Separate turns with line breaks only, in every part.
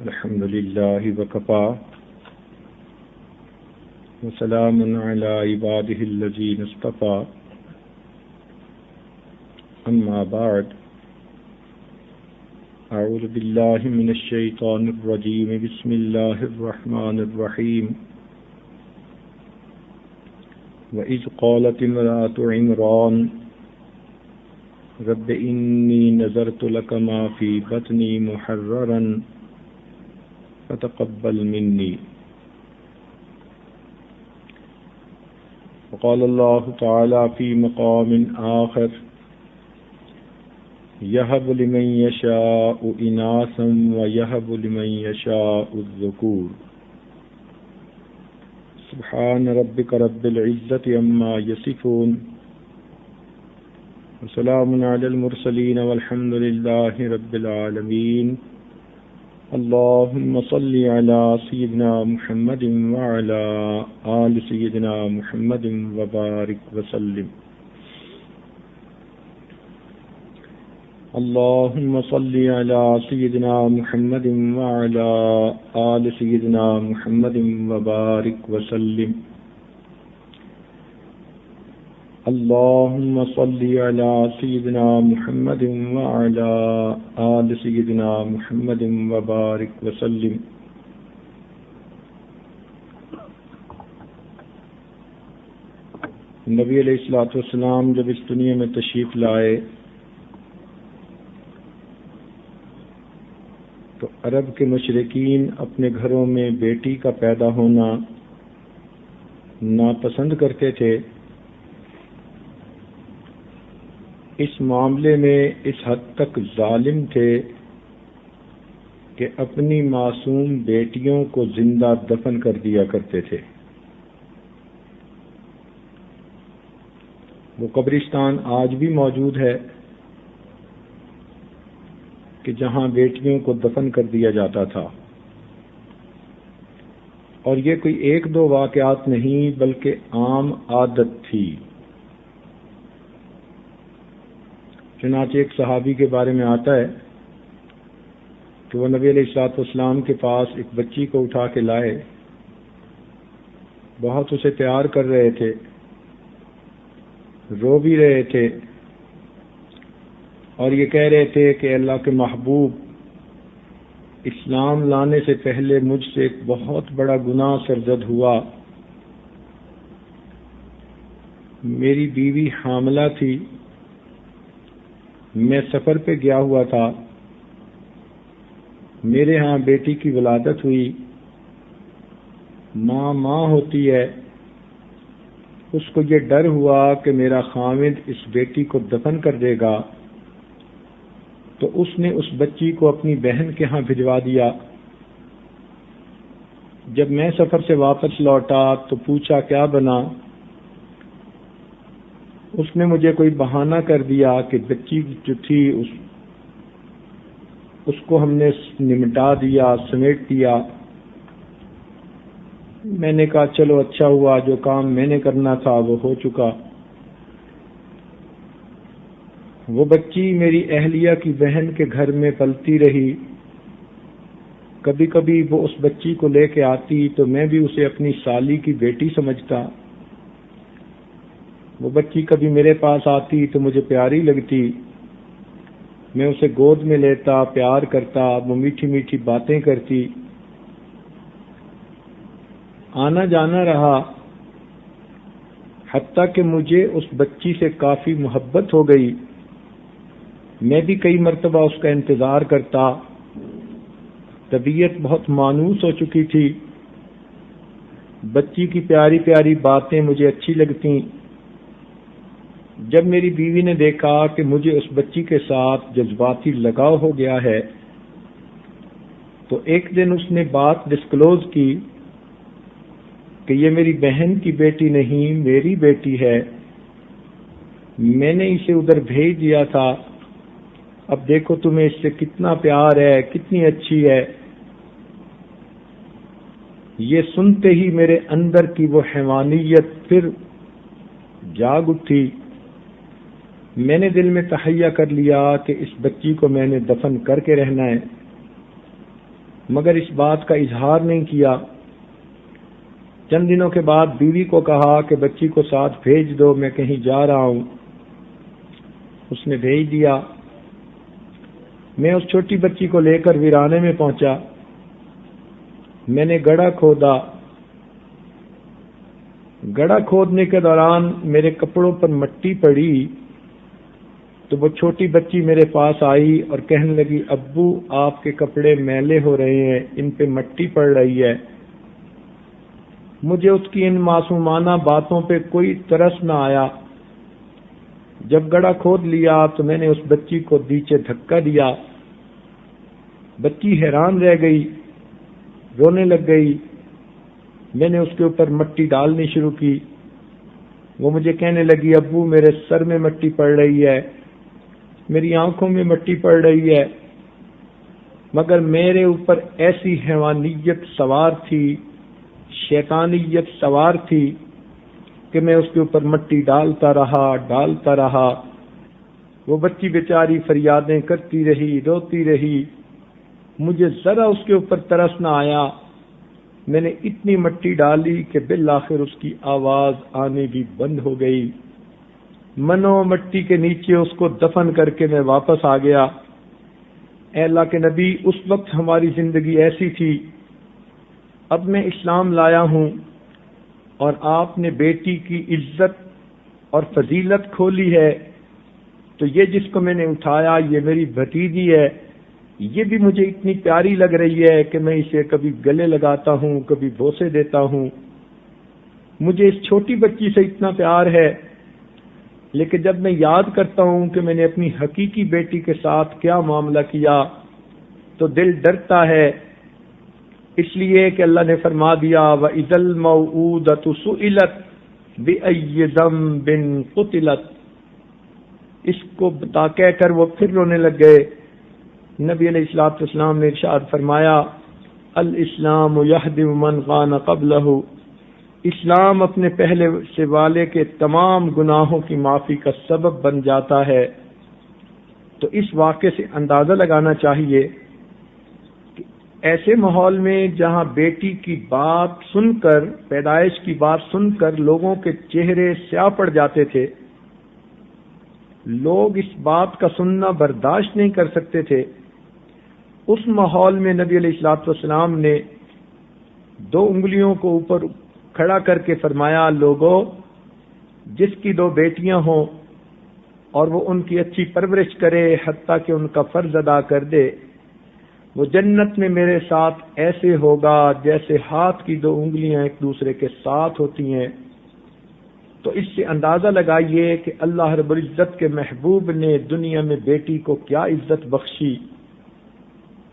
الحمد لله وكفى وسلام على عباده الذين اصطفى أما بعد أعوذ بالله من الشيطان الرجيم بسم الله الرحمن الرحيم وإذ قالت امرأة عمران رب إني نذرت لك ما في بطني محررا فتقبل مني وقال الله تعالى في مقام آخر يهب لمن يشاء إناثا ويهب لمن يشاء الذكور سبحان ربك رب العزة عما يصفون وسلام على المرسلين والحمد لله رب العالمين اللهم صل على سيدنا محمد وعلى آل سيدنا محمد وبارك وسلم اللهم صل على سيدنا محمد وعلى آل سيدنا محمد وبارك وسلم اللهم صل على سيدنا محمد وعلى آل سيدنا محمد وبارك وسلم نبی علیہ الصلوۃ والسلام جب اس دنیا میں تشریف لائے تو عرب کے مشرکین اپنے گھروں میں بیٹی کا پیدا ہونا ناپسند کرتے تھے. اس معاملے میں اس حد تک ظالم تھے کہ اپنی معصوم بیٹیوں کو زندہ دفن کر دیا کرتے تھے. وہ قبرستان آج بھی موجود ہے کہ جہاں بیٹیوں کو دفن کر دیا جاتا تھا، اور یہ کوئی ایک دو واقعات نہیں بلکہ عام عادت تھی. چنانچہ ایک صحابی کے بارے میں آتا ہے کہ وہ نبی علیہ الصلوۃ والسلام کے پاس ایک بچی کو اٹھا کے لائے، بہت اسے پیار کر رہے تھے، رو بھی رہے تھے اور یہ کہہ رہے تھے کہ اللہ کے محبوب، اسلام لانے سے پہلے مجھ سے ایک بہت بڑا گناہ سرزد ہوا. میری بیوی حاملہ تھی، میں سفر پہ گیا ہوا تھا، میرے ہاں بیٹی کی ولادت ہوئی. ماں ہوتی ہے، اس کو یہ ڈر ہوا کہ میرا خاوند اس بیٹی کو دفن کر دے گا، تو اس نے اس بچی کو اپنی بہن کے ہاں بھجوا دیا. جب میں سفر سے واپس لوٹا تو پوچھا کیا بنا؟ اس نے مجھے کوئی بہانہ کر دیا کہ بچی جو تھی اس کو ہم نے نمٹا دیا، سمیٹ دیا. میں نے کہا چلو اچھا ہوا، جو کام میں نے کرنا تھا وہ ہو چکا. وہ بچی میری اہلیہ کی بہن کے گھر میں پلتی رہی. کبھی کبھی وہ اس بچی کو لے کے آتی تو میں بھی اسے اپنی سالی کی بیٹی سمجھتا. وہ بچی کبھی میرے پاس آتی تو مجھے پیاری لگتی، میں اسے گود میں لیتا، پیار کرتا، وہ میٹھی میٹھی باتیں کرتی. آنا جانا رہا، حتیٰ کہ مجھے اس بچی سے کافی محبت ہو گئی. میں بھی کئی مرتبہ اس کا انتظار کرتا. طبیعت بہت مانوس ہو چکی تھی، بچی کی پیاری پیاری باتیں مجھے اچھی لگتیں. جب میری بیوی نے دیکھا کہ مجھے اس بچی کے ساتھ جذباتی لگاؤ ہو گیا ہے تو ایک دن اس نے بات ڈسکلوز کی کہ یہ میری بہن کی بیٹی نہیں، میری بیٹی ہے. میں نے اسے ادھر بھیج دیا تھا، اب دیکھو تمہیں اس سے کتنا پیار ہے، کتنی اچھی ہے. یہ سنتے ہی میرے اندر کی وہ حیوانیت پھر جاگ اٹھی. میں نے دل میں تہیہ کر لیا کہ اس بچی کو میں نے دفن کر کے رہنا ہے. مگر اس بات کا اظہار نہیں کیا۔ چند دنوں کے بعد بیوی کو کہا کہ بچی کو ساتھ بھیج دو، میں کہیں جا رہا ہوں۔ اس نے بھیج دیا۔ میں اس چھوٹی بچی کو لے کر ویرانے میں پہنچا۔ میں نے گڑھا کھودا۔ گڑھا کھودنے کے دوران میرے کپڑوں پر مٹی پڑی تو وہ چھوٹی بچی میرے پاس آئی اور کہنے لگی، ابو آپ کے کپڑے میلے ہو رہے ہیں، ان پہ مٹی پڑ رہی ہے۔ مجھے اس کی ان معصومانہ باتوں پہ کوئی ترس نہ آیا۔ جب گڑھا کھود لیا تو میں نے اس بچی کو نیچے دھکا دیا۔ بچی حیران رہ گئی، رونے لگ گئی۔ میں نے اس کے اوپر مٹی ڈالنی شروع کی۔ وہ مجھے کہنے لگی، ابو میرے سر میں مٹی پڑ رہی ہے، میری آنکھوں میں مٹی پڑ رہی ہے، مگر میرے اوپر ایسی حیوانیت سوار تھی، شیطانیت سوار تھی کہ میں اس کے اوپر مٹی ڈالتا رہا۔ وہ بچی بیچاری فریادیں کرتی رہی، روتی رہی۔ مجھے ذرا اس کے اوپر ترس نہ آیا۔ میں نے اتنی مٹی ڈالی کہ بالآخر اس کی آواز آنے بھی بند ہو گئی۔ منو مٹی کے نیچے اس کو دفن کر کے میں واپس آ گیا۔ اے اللہ کے نبی، اس وقت ہماری زندگی ایسی تھی، اب میں اسلام لایا ہوں اور آپ نے بیٹی کی عزت اور فضیلت کھولی ہے، تو یہ جس کو میں نے اٹھایا یہ میری بھتیجی ہے، یہ بھی مجھے اتنی پیاری لگ رہی ہے کہ میں اسے کبھی گلے لگاتا ہوں، کبھی بوسے دیتا ہوں۔ مجھے اس چھوٹی بچی سے اتنا پیار ہے، لیکن جب میں یاد کرتا ہوں کہ میں نے اپنی حقیقی بیٹی کے ساتھ کیا معاملہ کیا تو دل ڈرتا ہے، اس لیے کہ اللہ نے فرما دیا وَإِذَا الْمَوْءُودَةُ سُئِلَتْ بِأَيِّ ذَنبٍ قُتِلَتْ۔ اس کو بتا کہہ کر وہ پھر رونے لگ گئے۔ نبی علیہ الصلوۃ والسلام نے ارشاد فرمایا، الاسلام یہدم من کان قبلہ، اسلام اپنے پہلے سے والے کے تمام گناہوں کی معافی کا سبب بن جاتا ہے۔ تو اس واقعے سے اندازہ لگانا چاہیے کہ ایسے ماحول میں جہاں بیٹی کی بات سن کر، پیدائش کی بات سن کر لوگوں کے چہرے سیاہ پڑ جاتے تھے، لوگ اس بات کا سننا برداشت نہیں کر سکتے تھے، اس ماحول میں نبی علیہ الصلوۃ والسلام نے 2 انگلیوں کو اوپر کھڑا کر کے فرمایا، لوگوں جس کی 2 بیٹیاں ہوں اور وہ ان کی اچھی پرورش کرے حتیٰ کہ ان کا فرض ادا کر دے، وہ جنت میں میرے ساتھ ایسے ہوگا جیسے ہاتھ کی 2 انگلیاں ایک دوسرے کے ساتھ ہوتی ہیں۔ تو اس سے اندازہ لگائیے کہ اللہ رب العزت کے محبوب نے دنیا میں بیٹی کو کیا عزت بخشی۔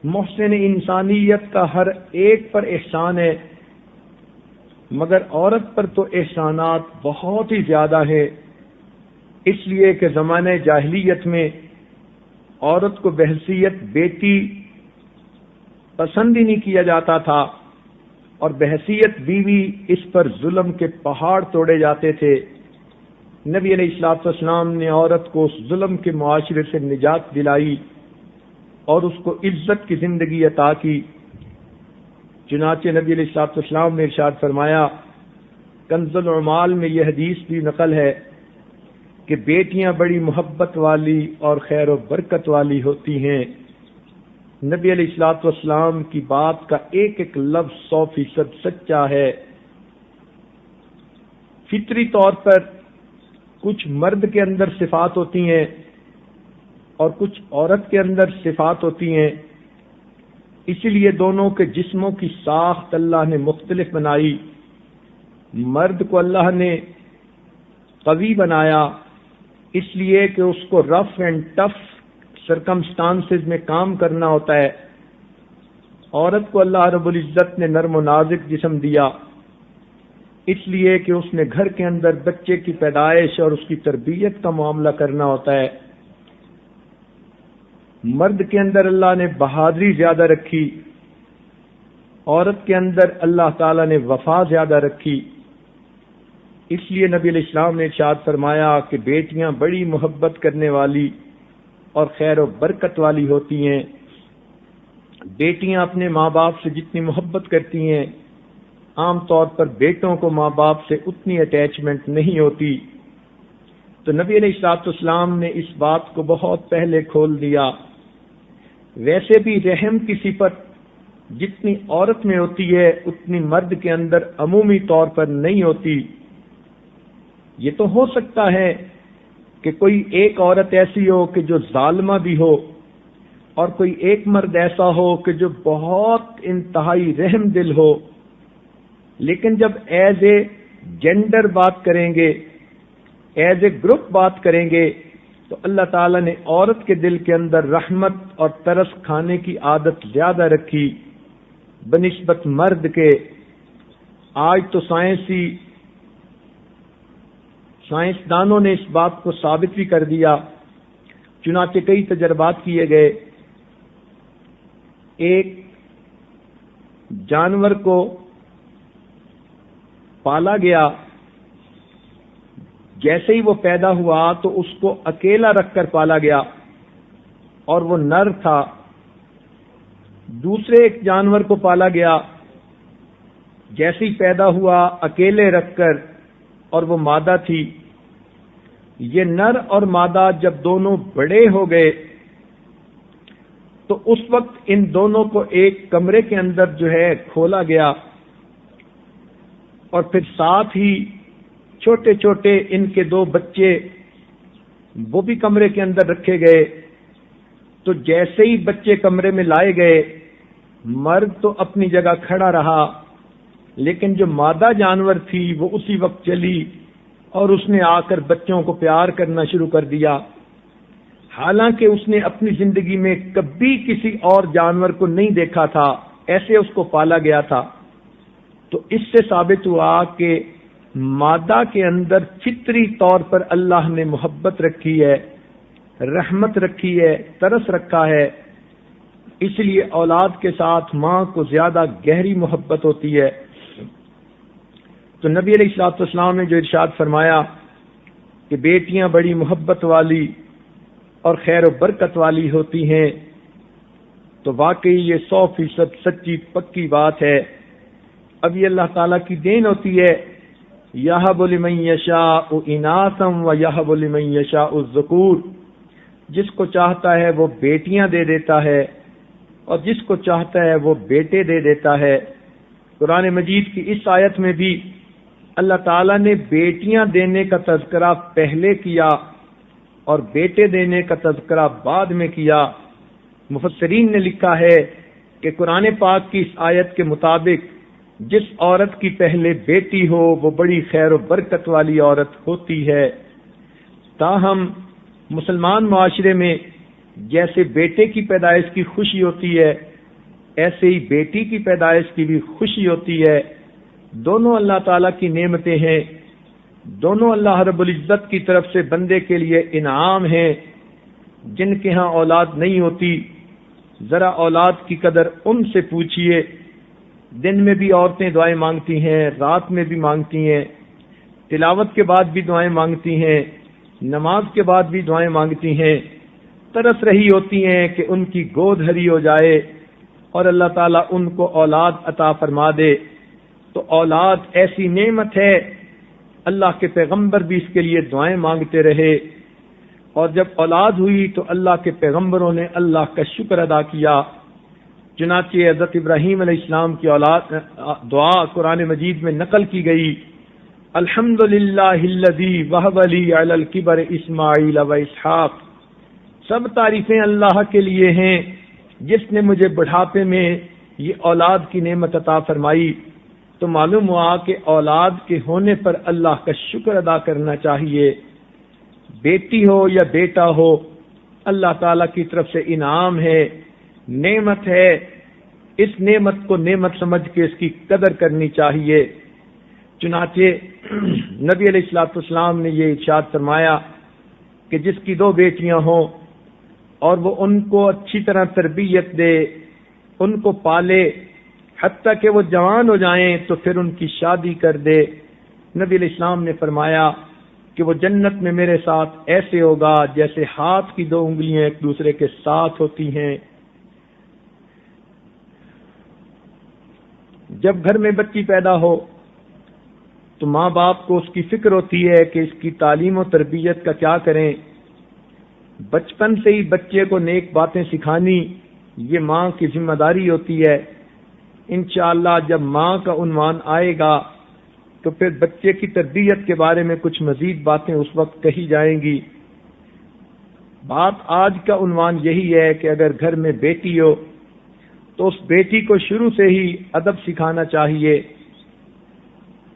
محسن انسانیت کا ہر ایک پر احسان ہے، مگر عورت پر تو احسانات بہت ہی زیادہ ہے، اس لیے کہ زمانہ جاہلیت میں عورت کو بحیثیت بیٹی پسند ہی نہیں کیا جاتا تھا، اور بحیثیت بیوی اس پر ظلم کے پہاڑ توڑے جاتے تھے۔ نبی علیہ الصلوۃ والسلام نے عورت کو اس ظلم کے معاشرے سے نجات دلائی اور اس کو عزت کی زندگی عطا کی۔ چنانچہ نبی علیہ الصلوۃ والسلام نے ارشاد فرمایا، کنز العمال میں یہ حدیث بھی نقل ہے کہ بیٹیاں بڑی محبت والی اور خیر و برکت والی ہوتی ہیں۔ نبی علیہ الصلوۃ والسلام کی بات کا ایک ایک لفظ 100% سچا ہے۔ فطری طور پر کچھ مرد کے اندر صفات ہوتی ہیں اور کچھ عورت کے اندر صفات ہوتی ہیں، اسی لیے دونوں کے جسموں کی ساخت اللہ نے مختلف بنائی۔ مرد کو اللہ نے قوی بنایا اس لیے کہ اس کو رف اینڈ ٹف سرکمسٹانسز میں کام کرنا ہوتا ہے۔ عورت کو اللہ رب العزت نے نرم و نازک جسم دیا اس لیے کہ اس نے گھر کے اندر بچے کی پیدائش اور اس کی تربیت کا معاملہ کرنا ہوتا ہے۔ مرد کے اندر اللہ نے بہادری زیادہ رکھی، عورت کے اندر اللہ تعالیٰ نے وفا زیادہ رکھی۔ اس لیے نبی علیہ السلام نے ارشاد فرمایا کہ بیٹیاں بڑی محبت کرنے والی اور خیر و برکت والی ہوتی ہیں۔ بیٹیاں اپنے ماں باپ سے جتنی محبت کرتی ہیں عام طور پر بیٹوں کو ماں باپ سے اتنی اٹیچمنٹ نہیں ہوتی. تو نبی علیہ الصلوۃ والسلام نے اس بات کو بہت پہلے کھول دیا. ویسے بھی رحم کی صفت جتنی عورت میں ہوتی ہے اتنی مرد کے اندر عمومی طور پر نہیں ہوتی. یہ تو ہو سکتا ہے کہ کوئی ایک عورت ایسی ہو کہ جو ظالمہ بھی ہو اور کوئی ایک مرد ایسا ہو کہ جو بہت انتہائی رحم دل ہو، لیکن جب ایز اے جینڈر بات کریں گے، ایز اے گروپ بات کریں گے، تو اللہ تعالیٰ نے عورت کے دل کے اندر رحمت اور ترس کھانے کی عادت زیادہ رکھی بنسبت مرد کے. آج تو سائنسدانوں نے اس بات کو ثابت بھی کر دیا. چنانچہ کئی تجربات کیے گئے. ایک جانور کو پالا گیا، جیسے ہی وہ پیدا ہوا تو اس کو اکیلا رکھ کر پالا گیا اور وہ نر تھا. دوسرے ایک جانور کو پالا گیا، جیسے ہی پیدا ہوا اکیلے رکھ کر اور وہ مادہ تھی. یہ نر اور مادہ جب دونوں بڑے ہو گئے تو اس وقت ان دونوں کو ایک کمرے کے اندر جو ہے کھولا گیا اور پھر ساتھ ہی چھوٹے چھوٹے ان کے دو بچے وہ بھی کمرے کے اندر رکھے گئے. تو جیسے ہی بچے کمرے میں لائے گئے، مرد تو اپنی جگہ کھڑا رہا، لیکن جو مادہ جانور تھی وہ اسی وقت چلی اور اس نے آ کر بچوں کو پیار کرنا شروع کر دیا، حالانکہ اس نے اپنی زندگی میں کبھی کسی اور جانور کو نہیں دیکھا تھا، ایسے اس کو پالا گیا تھا. تو اس سے ثابت ہوا کہ مادہ کے اندر فطری طور پر اللہ نے محبت رکھی ہے، رحمت رکھی ہے، ترس رکھا ہے. اس لیے اولاد کے ساتھ ماں کو زیادہ گہری محبت ہوتی ہے. تو نبی علیہ الصلوۃ والسلام نے جو ارشاد فرمایا کہ بیٹیاں بڑی محبت والی اور خیر و برکت والی ہوتی ہیں، تو واقعی یہ 100% سچی پکی بات ہے. اب یہ اللہ تعالیٰ کی دین ہوتی ہے، یہب لمن یشاء اناثا ویہب لمن یشاء الذکور. جس کو چاہتا ہے وہ بیٹیاں دے دیتا ہے اور جس کو چاہتا ہے وہ بیٹے دے دیتا ہے. قرآن مجید کی اس آیت میں بھی اللہ تعالیٰ نے بیٹیاں دینے کا تذکرہ پہلے کیا اور بیٹے دینے کا تذکرہ بعد میں کیا. مفسرین نے لکھا ہے کہ قرآن پاک کی اس آیت کے مطابق جس عورت کی پہلے بیٹی ہو وہ بڑی خیر و برکت والی عورت ہوتی ہے. تاہم مسلمان معاشرے میں جیسے بیٹے کی پیدائش کی خوشی ہوتی ہے، ایسے ہی بیٹی کی پیدائش کی بھی خوشی ہوتی ہے. دونوں اللہ تعالیٰ کی نعمتیں ہیں، دونوں اللہ رب العزت کی طرف سے بندے کے لیے انعام ہیں. جن کے ہاں اولاد نہیں ہوتی، ذرا اولاد کی قدر ان سے پوچھئے. دن میں بھی عورتیں دعائیں مانگتی ہیں، رات میں بھی مانگتی ہیں، تلاوت کے بعد بھی دعائیں مانگتی ہیں، نماز کے بعد بھی دعائیں مانگتی ہیں. ترس رہی ہوتی ہیں کہ ان کی گود ہری ہو جائے اور اللہ تعالیٰ ان کو اولاد عطا فرما دے. تو اولاد ایسی نعمت ہے، اللہ کے پیغمبر بھی اس کے لیے دعائیں مانگتے رہے، اور جب اولاد ہوئی تو اللہ کے پیغمبروں نے اللہ کا شکر ادا کیا. چنانچہ حضرت ابراہیم علیہ السلام کی اولاد دعا قرآن مجید میں نقل کی گئی، الحمدللہ الذی وہب لی علی الکبر اسماعیل و اسحاق. سب تعریفیں اللہ کے لیے ہیں جس نے مجھے بڑھاپے میں یہ اولاد کی نعمت عطا فرمائی. تو معلوم ہوا کہ اولاد کے ہونے پر اللہ کا شکر ادا کرنا چاہیے. بیٹی ہو یا بیٹا ہو، اللہ تعالیٰ کی طرف سے انعام ہے، نعمت ہے. اس نعمت کو نعمت سمجھ کے اس کی قدر کرنی چاہیے. چنانچہ نبی علیہ الصلوۃ والسلام نے یہ ارشاد فرمایا کہ جس کی دو بیٹیاں ہوں اور وہ ان کو اچھی طرح تربیت دے، ان کو پالے حتیٰ کہ وہ جوان ہو جائیں تو پھر ان کی شادی کر دے. نبی علیہ السلام نے فرمایا کہ وہ جنت میں میرے ساتھ ایسے ہوگا جیسے ہاتھ کی دو انگلیاں ایک دوسرے کے ساتھ ہوتی ہیں. جب گھر میں بچی پیدا ہو تو ماں باپ کو اس کی فکر ہوتی ہے کہ اس کی تعلیم و تربیت کا کیا کریں. بچپن سے ہی بچے کو نیک باتیں سکھانی یہ ماں کی ذمہ داری ہوتی ہے. انشاءاللہ جب ماں کا عنوان آئے گا تو پھر بچے کی تربیت کے بارے میں کچھ مزید باتیں اس وقت کہی جائیں گی. بات آج کا عنوان یہی ہے کہ اگر گھر میں بیٹی ہو تو اس بیٹی کو شروع سے ہی ادب سکھانا چاہیے،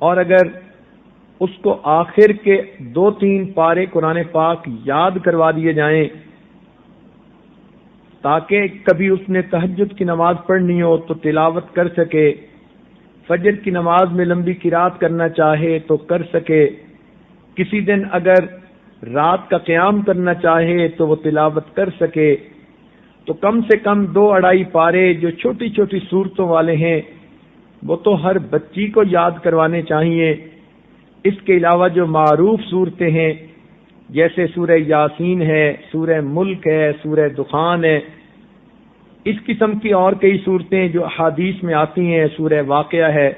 اور اگر اس کو آخر کے 2-3 پارے قرآن پاک یاد کروا دیے جائیں تاکہ کبھی اس نے تہجد کی نماز پڑھنی ہو تو تلاوت کر سکے، فجر کی نماز میں لمبی قرات کرنا چاہے تو کر سکے، کسی دن اگر رات کا قیام کرنا چاہے تو وہ تلاوت کر سکے، تو کم سے کم 2-2.5 پارے جو چھوٹی چھوٹی صورتوں والے ہیں وہ تو ہر بچی کو یاد کروانے چاہیے. اس کے علاوہ جو معروف صورتیں ہیں جیسے سورہ یاسین ہے، سورہ ملک ہے، سورہ دخان ہے، اس قسم کی اور کئی صورتیں جو احادیث میں آتی ہیں، سورہ واقعہ ہے،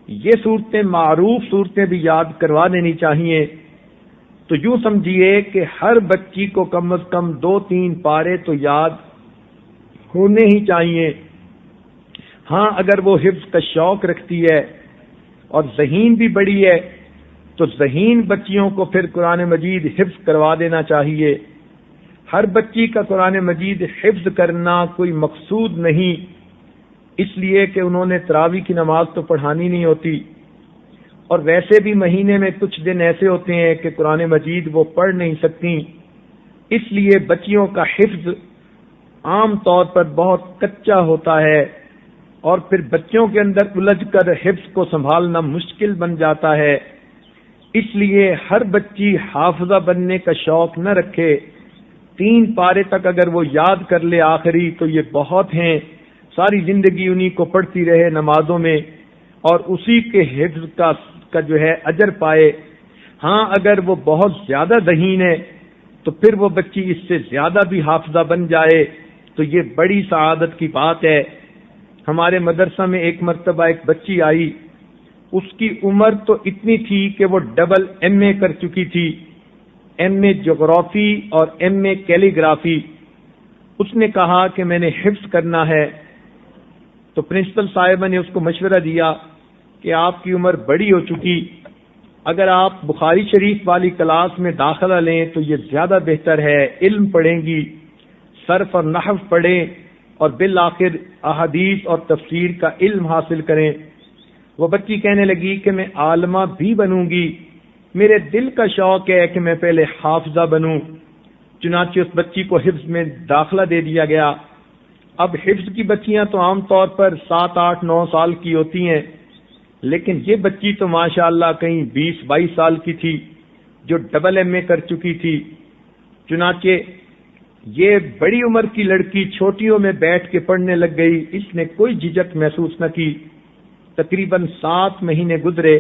یہ صورتیں معروف صورتیں بھی یاد کروا دینی چاہیے. تو یوں سمجھیے کہ ہر بچی کو کم از کم 2-3 پارے تو یاد ہونے ہی چاہیے. ہاں اگر وہ حفظ کا شوق رکھتی ہے اور ذہین بھی بڑی ہے تو ذہین بچیوں کو پھر قرآن مجید حفظ کروا دینا چاہیے. ہر بچی کا قرآن مجید حفظ کرنا کوئی مقصود نہیں، اس لیے کہ انہوں نے تراویح کی نماز تو پڑھانی نہیں ہوتی، اور ویسے بھی مہینے میں کچھ دن ایسے ہوتے ہیں کہ قرآن مجید وہ پڑھ نہیں سکتی. اس لیے بچیوں کا حفظ عام طور پر بہت کچا ہوتا ہے، اور پھر بچوں کے اندر الجھ کر حفظ کو سنبھالنا مشکل بن جاتا ہے. اس لیے ہر بچی حافظہ بننے کا شوق نہ رکھے. 3 پارے تک اگر وہ یاد کر لے آخری تو یہ بہت ہیں، ساری زندگی انہی کو پڑھتی رہے نمازوں میں اور اسی کے حفظ کا جو ہے اجر پائے. ہاں اگر وہ بہت زیادہ ذہین ہے تو پھر وہ بچی اس سے زیادہ بھی حافظہ بن جائے تو یہ بڑی سعادت کی بات ہے. ہمارے مدرسہ میں ایک مرتبہ ایک بچی آئی، اس کی عمر تو اتنی تھی کہ وہ ڈبل MA کر چکی تھی، MA جغرافی اور MA کیلیگرافی. اس نے کہا کہ میں نے حفظ کرنا ہے، تو پرنسپل صاحبہ نے اس کو مشورہ دیا کہ آپ کی عمر بڑی ہو چکی، اگر آپ بخاری شریف والی کلاس میں داخلہ لیں تو یہ زیادہ بہتر ہے، علم پڑھیں گی، صرف اور نحو پڑھیں اور بالآخر احادیث اور تفسیر کا علم حاصل کریں. وہ بچی کہنے لگی کہ میں عالمہ بھی بنوں گی، میرے دل کا شوق ہے کہ میں پہلے حافظہ بنوں. چنانچہ اس بچی کو حفظ میں داخلہ دے دیا گیا. اب حفظ کی بچیاں تو عام طور پر 7, 8, 9 سال کی ہوتی ہیں، لیکن یہ بچی تو ماشاءاللہ کہیں 20-22 سال کی تھی جو ڈبل MA کر چکی تھی. چنانچہ یہ بڑی عمر کی لڑکی چھوٹیوں میں بیٹھ کے پڑھنے لگ گئی، اس نے کوئی جھجک محسوس نہ کی. تقریباً 7 مہینے گزرے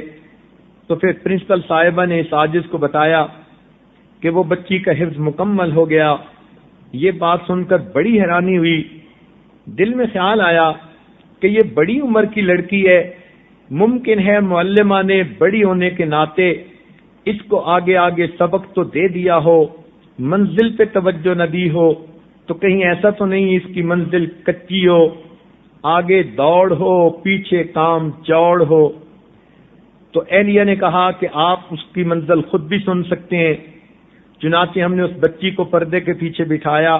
تو پھر پرنسپل صاحبہ نے اس عاجز کو بتایا کہ وہ بچی کا حفظ مکمل ہو گیا. یہ بات سن کر بڑی حیرانی ہوئی. دل میں خیال آیا کہ یہ بڑی عمر کی لڑکی ہے، ممکن ہے معلمہ نے بڑی ہونے کے ناطے اس کو آگے آگے سبق تو دے دیا ہو، منزل پہ توجہ نہ دی ہو، تو کہیں ایسا تو نہیں اس کی منزل کچی ہو، آگے دوڑ ہو پیچھے کام چوڑ ہو. تو اہلیہ نے کہا کہ آپ اس کی منزل خود بھی سن سکتے ہیں. چنانچہ ہم نے اس بچی کو پردے کے پیچھے بٹھایا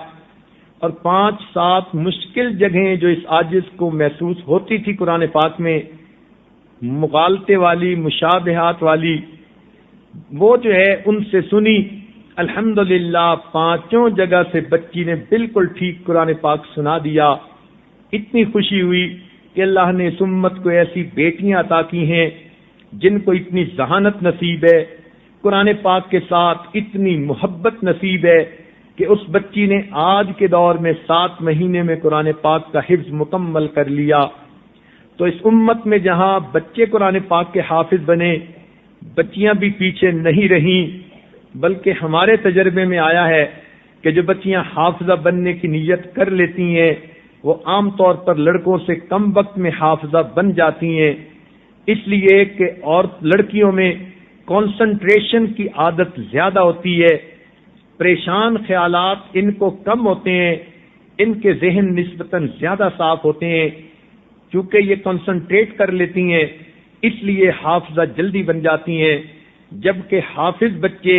اور 5-7 مشکل جگہیں جو اس عاجز کو محسوس ہوتی تھی قرآن پاک میں، مغالطے والی، مشابہات والی، وہ جو ہے ان سے سنی. الحمدللہ 5 جگہ سے بچی نے بالکل ٹھیک قرآن پاک سنا دیا. اتنی خوشی ہوئی کہ اللہ نے اس امت کو ایسی بیٹیاں عطا کی ہیں جن کو اتنی ذہانت نصیب ہے، قرآن پاک کے ساتھ اتنی محبت نصیب ہے کہ اس بچی نے آج کے دور میں 7 مہینے میں قرآن پاک کا حفظ مکمل کر لیا. تو اس امت میں جہاں بچے قرآن پاک کے حافظ بنے، بچیاں بھی پیچھے نہیں رہیں، بلکہ ہمارے تجربے میں آیا ہے کہ جو بچیاں حافظہ بننے کی نیت کر لیتی ہیں وہ عام طور پر لڑکوں سے کم وقت میں حافظہ بن جاتی ہیں، اس لیے کہ اور لڑکیوں میں کنسنٹریشن کی عادت زیادہ ہوتی ہے، پریشان خیالات ان کو کم ہوتے ہیں، ان کے ذہن نسبتاً زیادہ صاف ہوتے ہیں، چونکہ یہ کنسنٹریٹ کر لیتی ہیں اس لیے حافظہ جلدی بن جاتی ہیں، جبکہ حافظ بچے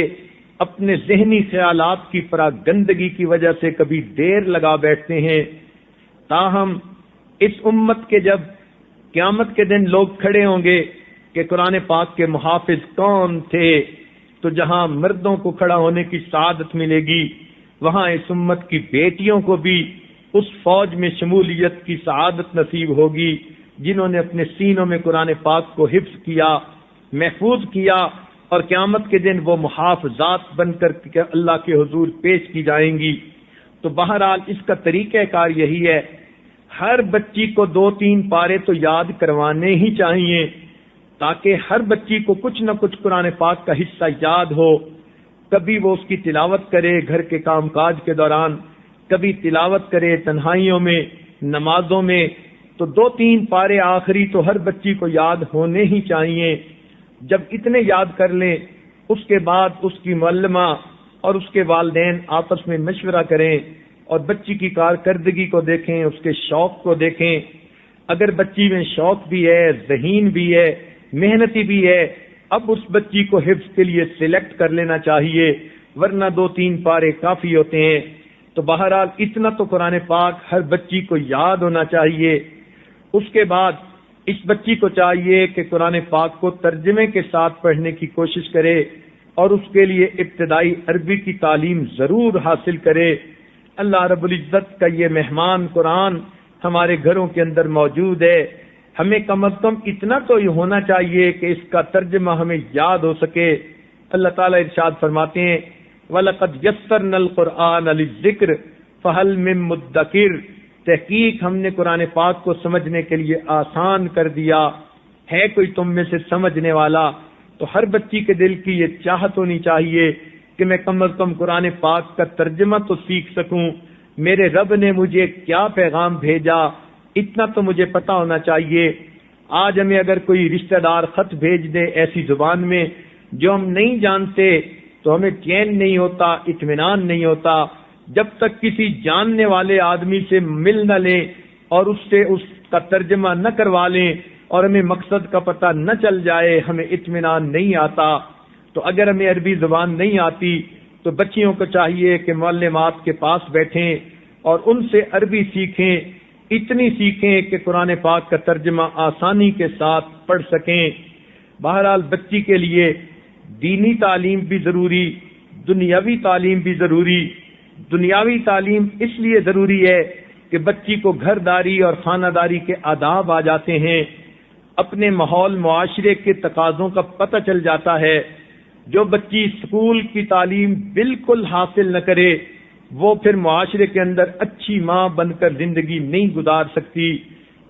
اپنے ذہنی خیالات کی پراگندگی کی وجہ سے کبھی دیر لگا بیٹھتے ہیں۔ تاہم اس امت کے جب قیامت کے دن لوگ کھڑے ہوں گے کہ قرآن پاک کے محافظ کون تھے، تو جہاں مردوں کو کھڑا ہونے کی سعادت ملے گی، وہاں اس امت کی بیٹیوں کو بھی اس فوج میں شمولیت کی سعادت نصیب ہوگی جنہوں نے اپنے سینوں میں قرآن پاک کو حفظ کیا، محفوظ کیا، اور قیامت کے دن وہ محافظات بن کر اللہ کے حضور پیش کی جائیں گی۔ تو بہرحال اس کا طریقہ کار یہی ہے، ہر بچی کو 2-3 پارے تو یاد کروانے ہی چاہیے تاکہ ہر بچی کو کچھ نہ کچھ قرآن پاک کا حصہ یاد ہو، کبھی وہ اس کی تلاوت کرے گھر کے کام کاج کے دوران، کبھی تلاوت کرے تنہائیوں میں، نمازوں میں، تو 2-3 پارے آخری تو ہر بچی کو یاد ہونے ہی چاہیے۔ جب اتنے یاد کر لیں اس کے بعد اس کی معلمہ اور اس کے والدین آپس میں مشورہ کریں اور بچی کی کارکردگی کو دیکھیں، اس کے شوق کو دیکھیں۔ اگر بچی میں شوق بھی ہے، ذہین بھی ہے، محنتی بھی ہے، اب اس بچی کو حفظ کے لیے سلیکٹ کر لینا چاہیے، ورنہ 2-3 پارے کافی ہوتے ہیں۔ تو بہرحال اتنا تو قرآن پاک ہر بچی کو یاد ہونا چاہیے۔ اس کے بعد اس بچی کو چاہیے کہ قرآن پاک کو ترجمے کے ساتھ پڑھنے کی کوشش کرے اور اس کے لیے ابتدائی عربی کی تعلیم ضرور حاصل کرے۔ اللہ رب العزت کا یہ مہمان قرآن ہمارے گھروں کے اندر موجود ہے، ہمیں کم از کم اتنا تو یہ ہونا چاہیے کہ اس کا ترجمہ ہمیں یاد ہو سکے۔ اللہ تعالیٰ ارشاد فرماتے ہیں وَلَقَدْ يَسَّرْنَا الْقُرْآنَ لِلذِّكْرِ فَهَلْ مِن مُدَّكِرٍ، تحقیق ہم نے قرآن پاک کو سمجھنے کے لیے آسان کر دیا، ہے کوئی تم میں سے سمجھنے والا؟ تو ہر بچی کے دل کی یہ چاہت ہونی چاہیے کہ میں کم از کم قرآن پاک کا ترجمہ تو سیکھ سکوں، میرے رب نے مجھے کیا پیغام بھیجا اتنا تو مجھے پتا ہونا چاہیے۔ آج ہمیں اگر کوئی رشتہ دار خط بھیج دے ایسی زبان میں جو ہم نہیں جانتے تو ہمیں چین نہیں ہوتا، اطمینان نہیں ہوتا، جب تک کسی جاننے والے آدمی سے مل نہ لیں اور اس سے اس کا ترجمہ نہ کروا لیں اور ہمیں مقصد کا پتہ نہ چل جائے ہمیں اطمینان نہیں آتا۔ تو اگر ہمیں عربی زبان نہیں آتی تو بچیوں کو چاہیے کہ معلمات کے پاس بیٹھیں اور ان سے عربی سیکھیں، اتنی سیکھیں کہ قرآن پاک کا ترجمہ آسانی کے ساتھ پڑھ سکیں۔ بہرحال بچی کے لیے دینی تعلیم بھی ضروری، دنیاوی تعلیم بھی ضروری۔ دنیاوی تعلیم اس لیے ضروری ہے کہ بچی کو گھر داری اور خانہ داری کے آداب آ جاتے ہیں، اپنے ماحول معاشرے کے تقاضوں کا پتہ چل جاتا ہے۔ جو بچی اسکول کی تعلیم بالکل حاصل نہ کرے وہ پھر معاشرے کے اندر اچھی ماں بن کر زندگی نہیں گزار سکتی،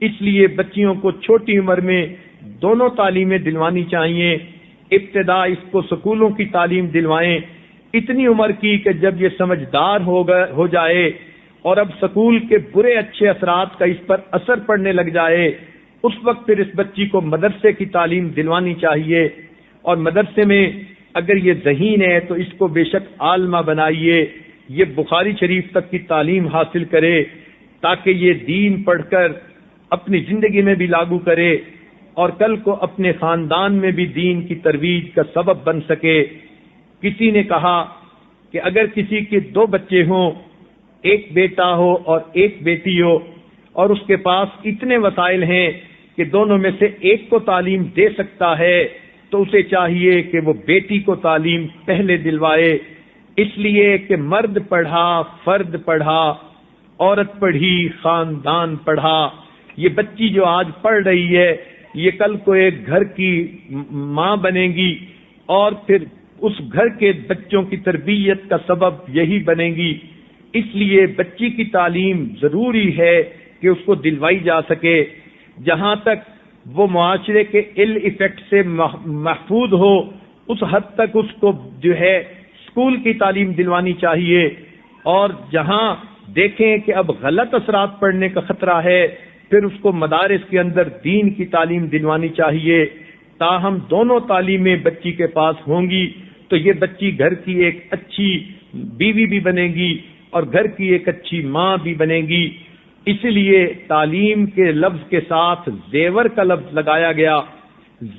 اس لیے بچیوں کو چھوٹی عمر میں دونوں تعلیمیں دلوانی چاہیے۔ ابتدا اس کو سکولوں کی تعلیم دلوائیں اتنی عمر کی کہ جب یہ سمجھدار ہو جائے اور اب سکول کے برے اچھے اثرات کا اس پر اثر پڑنے لگ جائے، اس وقت پھر اس بچی کو مدرسے کی تعلیم دلوانی چاہیے، اور مدرسے میں اگر یہ ذہین ہے تو اس کو بے شک عالمہ بنائیے، یہ بخاری شریف تک کی تعلیم حاصل کرے تاکہ یہ دین پڑھ کر اپنی زندگی میں بھی لاگو کرے اور کل کو اپنے خاندان میں بھی دین کی ترویج کا سبب بن سکے۔ کسی نے کہا کہ اگر کسی کے 2 بچے ہوں، ایک بیٹا ہو اور ایک بیٹی ہو، اور اس کے پاس اتنے وسائل ہیں کہ دونوں میں سے ایک کو تعلیم دے سکتا ہے، تو اسے چاہیے کہ وہ بیٹی کو تعلیم پہلے دلوائے، اس لیے کہ مرد پڑھا فرد پڑھا، عورت پڑھی خاندان پڑھا۔ یہ بچی جو آج پڑھ رہی ہے یہ کل کو ایک گھر کی ماں بنے گی اور پھر اس گھر کے بچوں کی تربیت کا سبب یہی بنے گی۔ اس لیے بچی کی تعلیم ضروری ہے کہ اس کو دلوائی جا سکے، جہاں تک وہ معاشرے کے ایل ایفیکٹ سے محفوظ ہو اس حد تک اس کو جو ہے اسکول کی تعلیم دلوانی چاہیے، اور جہاں دیکھیں کہ اب غلط اثرات پڑنے کا خطرہ ہے، پھر اس کو مدارس کے اندر دین کی تعلیم دلوانی چاہیے۔ تاہم دونوں تعلیمیں بچی کے پاس ہوں گی تو یہ بچی گھر کی ایک اچھی بیوی بھی بنے گی اور گھر کی ایک اچھی ماں بھی بنے گی۔ اس لیے تعلیم کے لفظ کے ساتھ زیور کا لفظ لگایا گیا،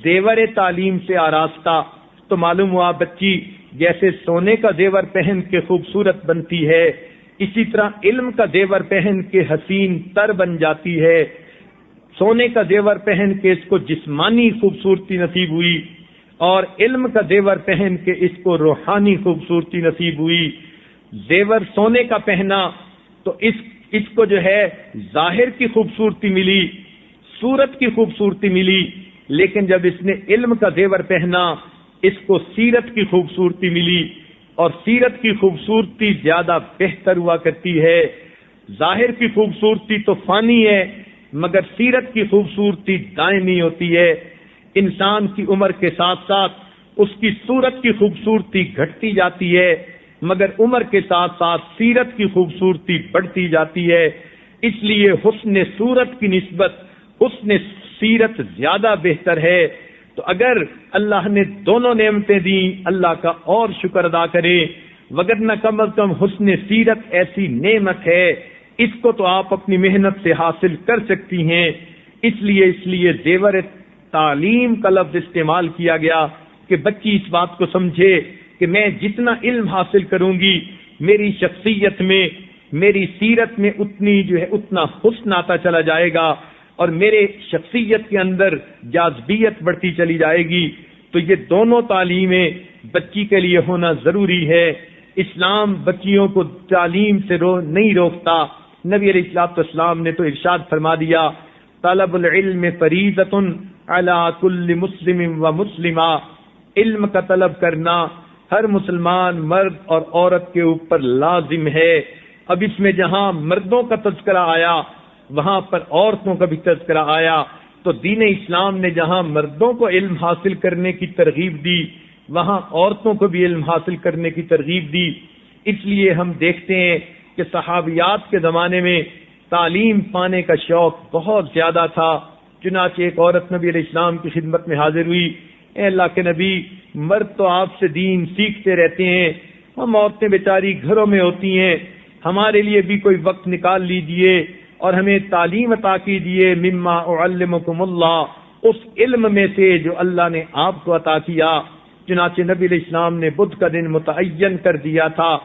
زیور تعلیم سے آراستہ، تو معلوم ہوا بچی جیسے سونے کا زیور پہن کے خوبصورت بنتی ہے، اسی طرح علم کا زیور پہن کے حسین تر بن جاتی ہے۔ سونے کا زیور پہن کے اس کو جسمانی خوبصورتی نصیب ہوئی اور علم کا زیور پہن کے اس کو روحانی خوبصورتی نصیب ہوئی۔ زیور سونے کا پہنا تو اس کو جو ہے ظاہر کی خوبصورتی ملی، صورت کی خوبصورتی ملی، لیکن جب اس نے علم کا زیور پہنا اس کو سیرت کی خوبصورتی ملی، اور سیرت کی خوبصورتی زیادہ بہتر ہوا کرتی ہے۔ ظاہر کی خوبصورتی تو فانی ہے مگر سیرت کی خوبصورتی دائمی ہوتی ہے۔ انسان کی عمر کے ساتھ ساتھ اس کی صورت کی خوبصورتی گھٹتی جاتی ہے مگر عمر کے ساتھ ساتھ سیرت کی خوبصورتی بڑھتی جاتی ہے۔ اس لیے حسن صورت کی نسبت حسن سیرت زیادہ بہتر ہے۔ تو اگر اللہ نے دونوں نعمتیں دیں اللہ کا اور شکر ادا کرے، وگرنہ کم از کم حسن سیرت ایسی نعمت ہے، اس کو تو آپ اپنی محنت سے حاصل کر سکتی ہیں۔ اس لیے زیور تعلیم کا لفظ استعمال کیا گیا کہ بچی اس بات کو سمجھے کہ میں جتنا علم حاصل کروں گی میری شخصیت میں، میری سیرت میں اتنا حسن آتا چلا جائے گا اور میرے شخصیت کے اندر جاذبیت بڑھتی چلی جائے گی۔ تو یہ دونوں تعلیمیں بچی کے لیے ہونا ضروری ہے۔ اسلام بچیوں کو تعلیم سے نہیں روکتا۔ نبی علیہ الصلوۃ والسلام نے تو ارشاد فرما دیا، طلب العلم فریضۃ علی کل مسلم و مسلمہ، علم کا طلب کرنا ہر مسلمان مرد اور عورت کے اوپر لازم ہے۔ اب اس میں جہاں مردوں کا تذکرہ آیا وہاں پر عورتوں کا بھی تذکرہ آیا، تو دین اسلام نے جہاں مردوں کو علم حاصل کرنے کی ترغیب دی وہاں عورتوں کو بھی علم حاصل کرنے کی ترغیب دی۔ اس لیے ہم دیکھتے ہیں کہ صحابیات کے زمانے میں تعلیم پانے کا شوق بہت زیادہ تھا۔ چنانچہ ایک عورت نبی علیہ السلام کی خدمت میں حاضر ہوئی، اے اللہ کے نبی، مرد تو آپ سے دین سیکھتے رہتے ہیں، ہم عورتیں بیچاری گھروں میں ہوتی ہیں، ہمارے لیے بھی کوئی وقت نکال لیجئے اور ہمیں تعلیم عطا کیجئے، مما اعلمکم اللہ، اس علم میں سے جو اللہ نے آپ کو عطا کیا۔ چنانچہ نبی علیہ السلام نے بدھ کا دن متعین کر دیا تھا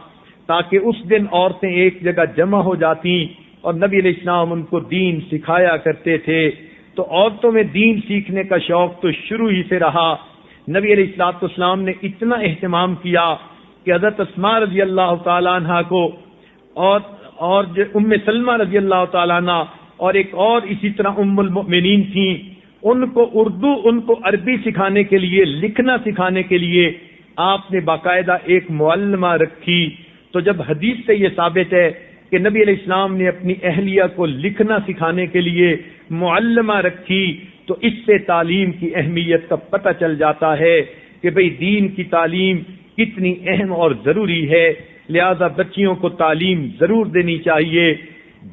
تاکہ اس دن عورتیں ایک جگہ جمع ہو جاتی اور نبی علیہ السلام ان کو دین سکھایا کرتے تھے۔ تو عورتوں میں دین سیکھنے کا شوق تو شروع ہی سے رہا۔ نبی علیہ الصلوۃ والسلام نے اتنا اہتمام کیا کہ حضرت اسماء رضی اللہ تعالیٰ عنہ کو اور ام سلمہ رضی اللہ تعالیٰ عنہ اور ایک اور اسی طرح ام المؤمنین تھیں، ان کو اردو، ان کو عربی سکھانے کے لیے، لکھنا سکھانے کے لیے آپ نے باقاعدہ ایک معلمہ رکھی۔ تو جب حدیث سے یہ ثابت ہے کہ نبی علیہ السلام نے اپنی اہلیہ کو لکھنا سکھانے کے لیے معلمہ رکھی، تو اس سے تعلیم کی اہمیت کا پتہ چل جاتا ہے کہ بھئی دین کی تعلیم کتنی اہم اور ضروری ہے۔ لہذا بچیوں کو تعلیم ضرور دینی چاہیے۔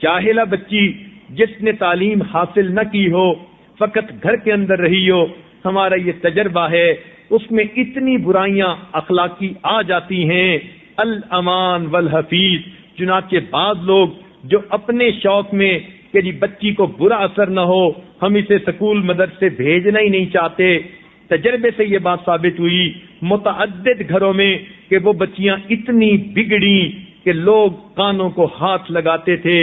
جاہلہ بچی جس نے تعلیم حاصل نہ کی ہو، فقط گھر کے اندر رہی ہو، ہمارا یہ تجربہ ہے، اس میں اتنی برائیاں اخلاقی آ جاتی ہیں، الامان والحفیظ۔ چنانچہ بعض لوگ جو اپنے شوق میں کہ جی بچی کو برا اثر نہ ہو، ہم اسے سکول مدرسے بھیجنا ہی نہیں چاہتے، تجربے سے یہ بات ثابت ہوئی متعدد گھروں میں کہ وہ بچیاں اتنی بگڑی کہ لوگ کانوں کو ہاتھ لگاتے تھے،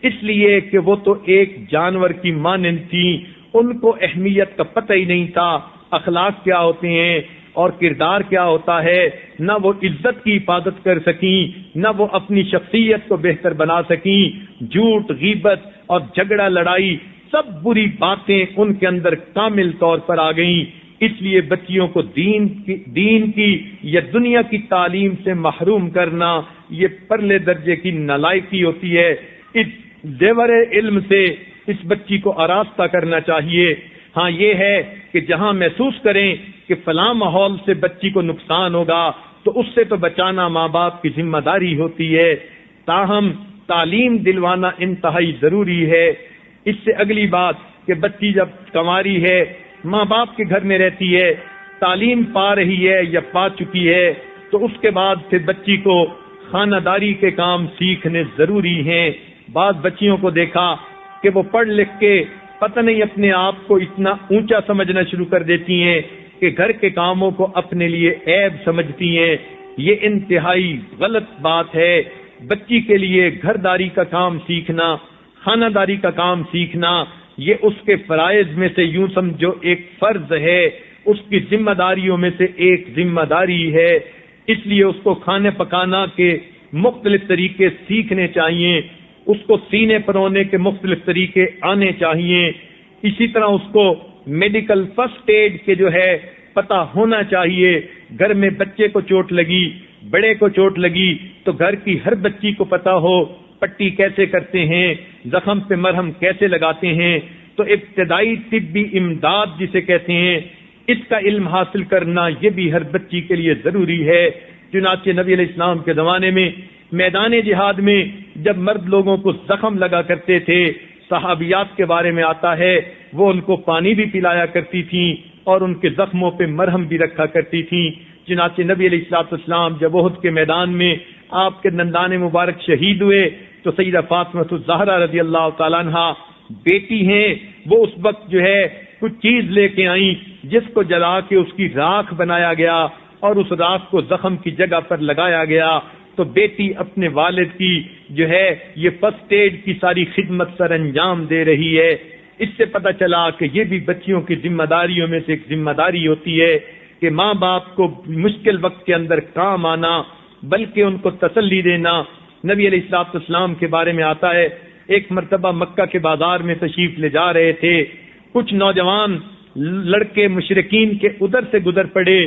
اس لیے کہ وہ تو ایک جانور کی مانند تھیں، ان کو اہمیت کا پتہ ہی نہیں تھا اخلاق کیا ہوتے ہیں اور کردار کیا ہوتا ہے، نہ وہ عزت کی حفاظت کر سکیں، نہ وہ اپنی شخصیت کو بہتر بنا سکیں۔ جھوٹ، غیبت اور جھگڑا، لڑائی، سب بری باتیں ان کے اندر کامل طور پر آ گئیں۔ اس لیے بچیوں کو دین کی یا دنیا کی تعلیم سے محروم کرنا یہ پرلے درجے کی نالائکی ہوتی ہے۔ اس زیور علم سے اس بچی کو آراستہ کرنا چاہیے۔ ہاں یہ ہے کہ جہاں محسوس کریں کہ فلاں ماحول سے بچی کو نقصان ہوگا تو اس سے تو بچانا ماں باپ کی ذمہ داری ہوتی ہے۔ تاہم تعلیم دلوانا انتہائی ضروری ہے۔ اس سے اگلی بات کہ بچی جب کنواری ہے، ماں باپ کے گھر میں رہتی ہے، تعلیم پا رہی ہے یا پا چکی ہے، تو اس کے بعد پھر بچی کو خانہ داری کے کام سیکھنے ضروری ہیں۔ بعض بچیوں کو دیکھا کہ وہ پڑھ لکھ کے پتہ نہیں اپنے آپ کو اتنا اونچا سمجھنا شروع کر دیتی ہیں کہ گھر کے کاموں کو اپنے لیے عیب سمجھتی ہیں۔ یہ انتہائی غلط بات ہے۔ بچی کے لیے گھر داری کا کام سیکھنا، خانہ داری کا کام سیکھنا، یہ اس کے فرائض میں سے یوں سمجھو ایک فرض ہے، اس کی ذمہ داریوں میں سے ایک ذمہ داری ہے۔ اس لیے اس کو کھانے پکانا کے مختلف طریقے سیکھنے چاہیے، اس کو سینے پرونے کے مختلف طریقے آنے چاہیے۔ اسی طرح اس کو میڈیکل فرسٹ ایڈ کے جو ہے پتہ ہونا چاہیے۔ گھر میں بچے کو چوٹ لگی، بڑے کو چوٹ لگی تو گھر کی ہر بچی کو پتہ ہو پٹی کیسے کرتے ہیں، زخم پہ مرہم کیسے لگاتے ہیں۔ تو ابتدائی طبی امداد جسے کہتے ہیں، اس کا علم حاصل کرنا یہ بھی ہر بچی کے لیے ضروری ہے۔ چنانچہ نبی علیہ السلام کے زمانے میں میدان جہاد میں جب مرد لوگوں کو زخم لگا کرتے تھے، صحابیات کے بارے میں آتا ہے وہ ان کو پانی بھی پلایا کرتی تھیں اور ان کے زخموں پہ مرہم بھی رکھا کرتی تھیں۔ چنانچہ نبی علیہ السلام جب احد کے میدان میں آپ کے دندان مبارک شہید ہوئے تو سیدہ فاطمہ الزہرا رضی اللہ تعالیٰ عنہا بیٹی ہیں، وہ اس وقت جو ہے کچھ چیز لے کے آئیں جس کو جلا کے اس کی راکھ بنایا گیا اور اس راکھ کو زخم کی جگہ پر لگایا گیا۔ تو بیٹی اپنے والد کی جو ہے یہ فرسٹ ایڈ کی ساری خدمت سر انجام دے رہی ہے۔ اس سے پتہ چلا کہ یہ بھی بچیوں کی ذمہ داریوں میں سے ایک ذمہ داری ہوتی ہے کہ ماں باپ کو مشکل وقت کے اندر کام آنا، بلکہ ان کو تسلی دینا۔ نبی علیہ السلام کے بارے میں آتا ہے ایک مرتبہ مکہ کے بازار میں تشریف لے جا رہے تھے، کچھ نوجوان لڑکے مشرکین کے ادھر سے گزر پڑے۔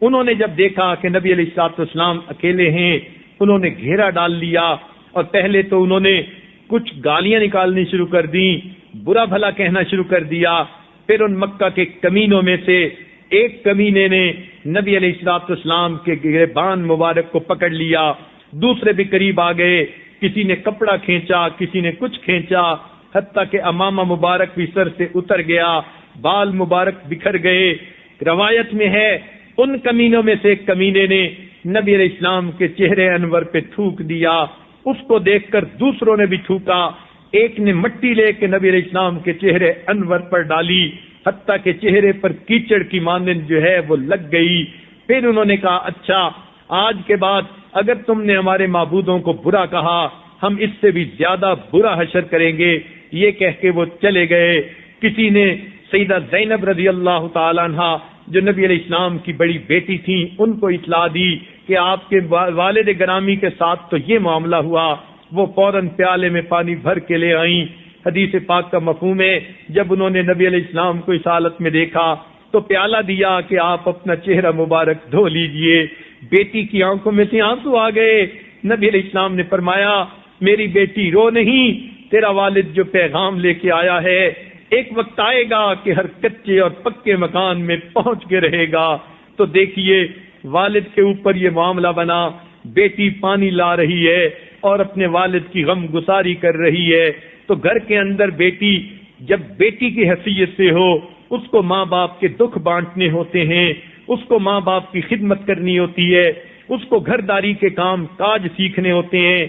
انہوں نے جب دیکھا کہ نبی علیہ السلام اکیلے ہیں، انہوں نے گھیرا ڈال لیا اور پہلے تو انہوں نے کچھ گالیاں نکالنی شروع کر دیں، برا بھلا کہنا شروع کر دیا۔ پھر ان مکہ کے کمینوں میں سے ایک کمینے نے نبی علیہ السلام کے گریبان مبارک کو پکڑ لیا، دوسرے بھی قریب آ گئے، کسی نے کپڑا کھینچا، کسی نے کچھ کھینچا، حتیٰ کہ امامہ مبارک بھی سر سے اتر گیا، بال مبارک بکھر گئے۔ روایت میں ہے ان کمینوں میں سے ایک کمینے نے نبی علیہ السلام کے چہرے انور پہ تھوک دیا، اس کو دیکھ کر دوسروں نے بھی تھوکا، ایک نے مٹی لے کے نبی علیہ السلام کے چہرے انور پر ڈالی، حتیٰ کہ چہرے پر کیچڑ کی مانند جو ہے وہ لگ گئی۔ پھر انہوں نے کہا اچھا آج کے بعد اگر تم نے ہمارے معبودوں کو برا کہا ہم اس سے بھی زیادہ برا حشر کریں گے۔ یہ کہہ کے وہ چلے گئے۔ کسی نے سیدہ زینب رضی اللہ تعالی عنہا جو نبی علیہ السلام کی بڑی بیٹی تھیں ان کو اطلاع دی کہ آپ کے والد گرامی کے ساتھ تو یہ معاملہ ہوا۔ وہ فوراً پیالے میں پانی بھر کے لے آئیں۔ حدیث پاک کا مفہوم ہے جب انہوں نے نبی علیہ السلام کو اس حالت میں دیکھا تو پیالہ دیا کہ آپ اپنا چہرہ مبارک دھو لیجئے۔ بیٹی کی آنکھوں میں سے آنسو آ گئے۔ نبی علیہ السلام نے فرمایا میری بیٹی رو نہیں، تیرا والد جو پیغام لے کے آیا ہے ایک وقت آئے گا کہ ہر کچے اور پکے مکان میں پہنچ کے رہے گا۔ تو دیکھیے والد کے اوپر یہ معاملہ بنا، بیٹی پانی لا رہی ہے اور اپنے والد کی غم گساری کر رہی ہے۔ تو گھر کے اندر بیٹی جب بیٹی کی حیثیت سے ہو اس کو ماں باپ کے دکھ بانٹنے ہوتے ہیں، اس کو ماں باپ کی خدمت کرنی ہوتی ہے، اس کو گھر داری کے کام کاج سیکھنے ہوتے ہیں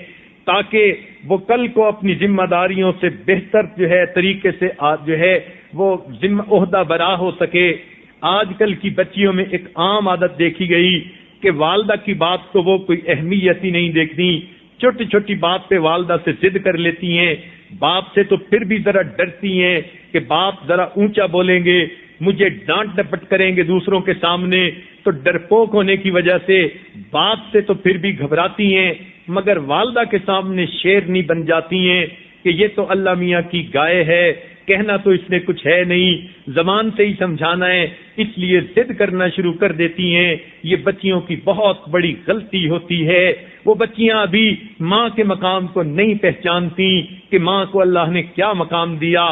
تاکہ وہ کل کو اپنی ذمہ داریوں سے بہتر جو ہے طریقے سے جو ہے وہ ذمہ عہدہ برا ہو سکے۔ آج کل کی بچیوں میں ایک عام عادت دیکھی گئی کہ والدہ کی بات کو وہ کوئی اہمیت ہی نہیں دیکھتی، چھوٹی چھوٹی بات پہ والدہ سے ضد کر لیتی ہیں، باپ سے تو پھر بھی ذرا ڈرتی ہیں کہ باپ ذرا اونچا بولیں گے، مجھے ڈانٹ ڈپٹ کریں گے دوسروں کے سامنے، تو ڈرپوک ہونے کی وجہ سے باپ سے تو پھر بھی گھبراتی ہیں، مگر والدہ کے سامنے شیرنی بن جاتی ہیں کہ یہ تو اللہ میاں کی گائے ہے، کہنا تو اس نے کچھ ہے نہیں، زبان سے ہی سمجھانا ہے، اس لیے ضد کرنا شروع کر دیتی ہیں۔ یہ بچیوں کی بہت بڑی غلطی ہوتی ہے۔ وہ بچیاں ابھی ماں کے مقام کو نہیں پہچانتی کہ ماں کو اللہ نے کیا مقام دیا،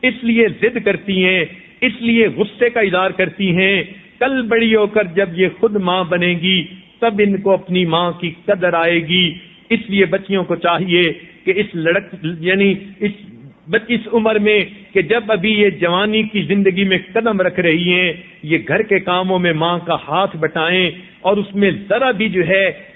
اس لیے ضد کرتی ہیں، اس لیے غصے کا اظہار کرتی ہیں۔ کل بڑی ہو کر جب یہ خود ماں بنے گی تب ان کو اپنی ماں کی قدر آئے گی۔ اس لیے بچیوں کو چاہیے
کہ اس عمر میں کہ جب ابھی یہ جوانی کی زندگی میں قدم رکھ رہی ہیں، یہ گھر کے کاموں میں ماں کا ہاتھ بٹائیں اور اس میں ذرا بھی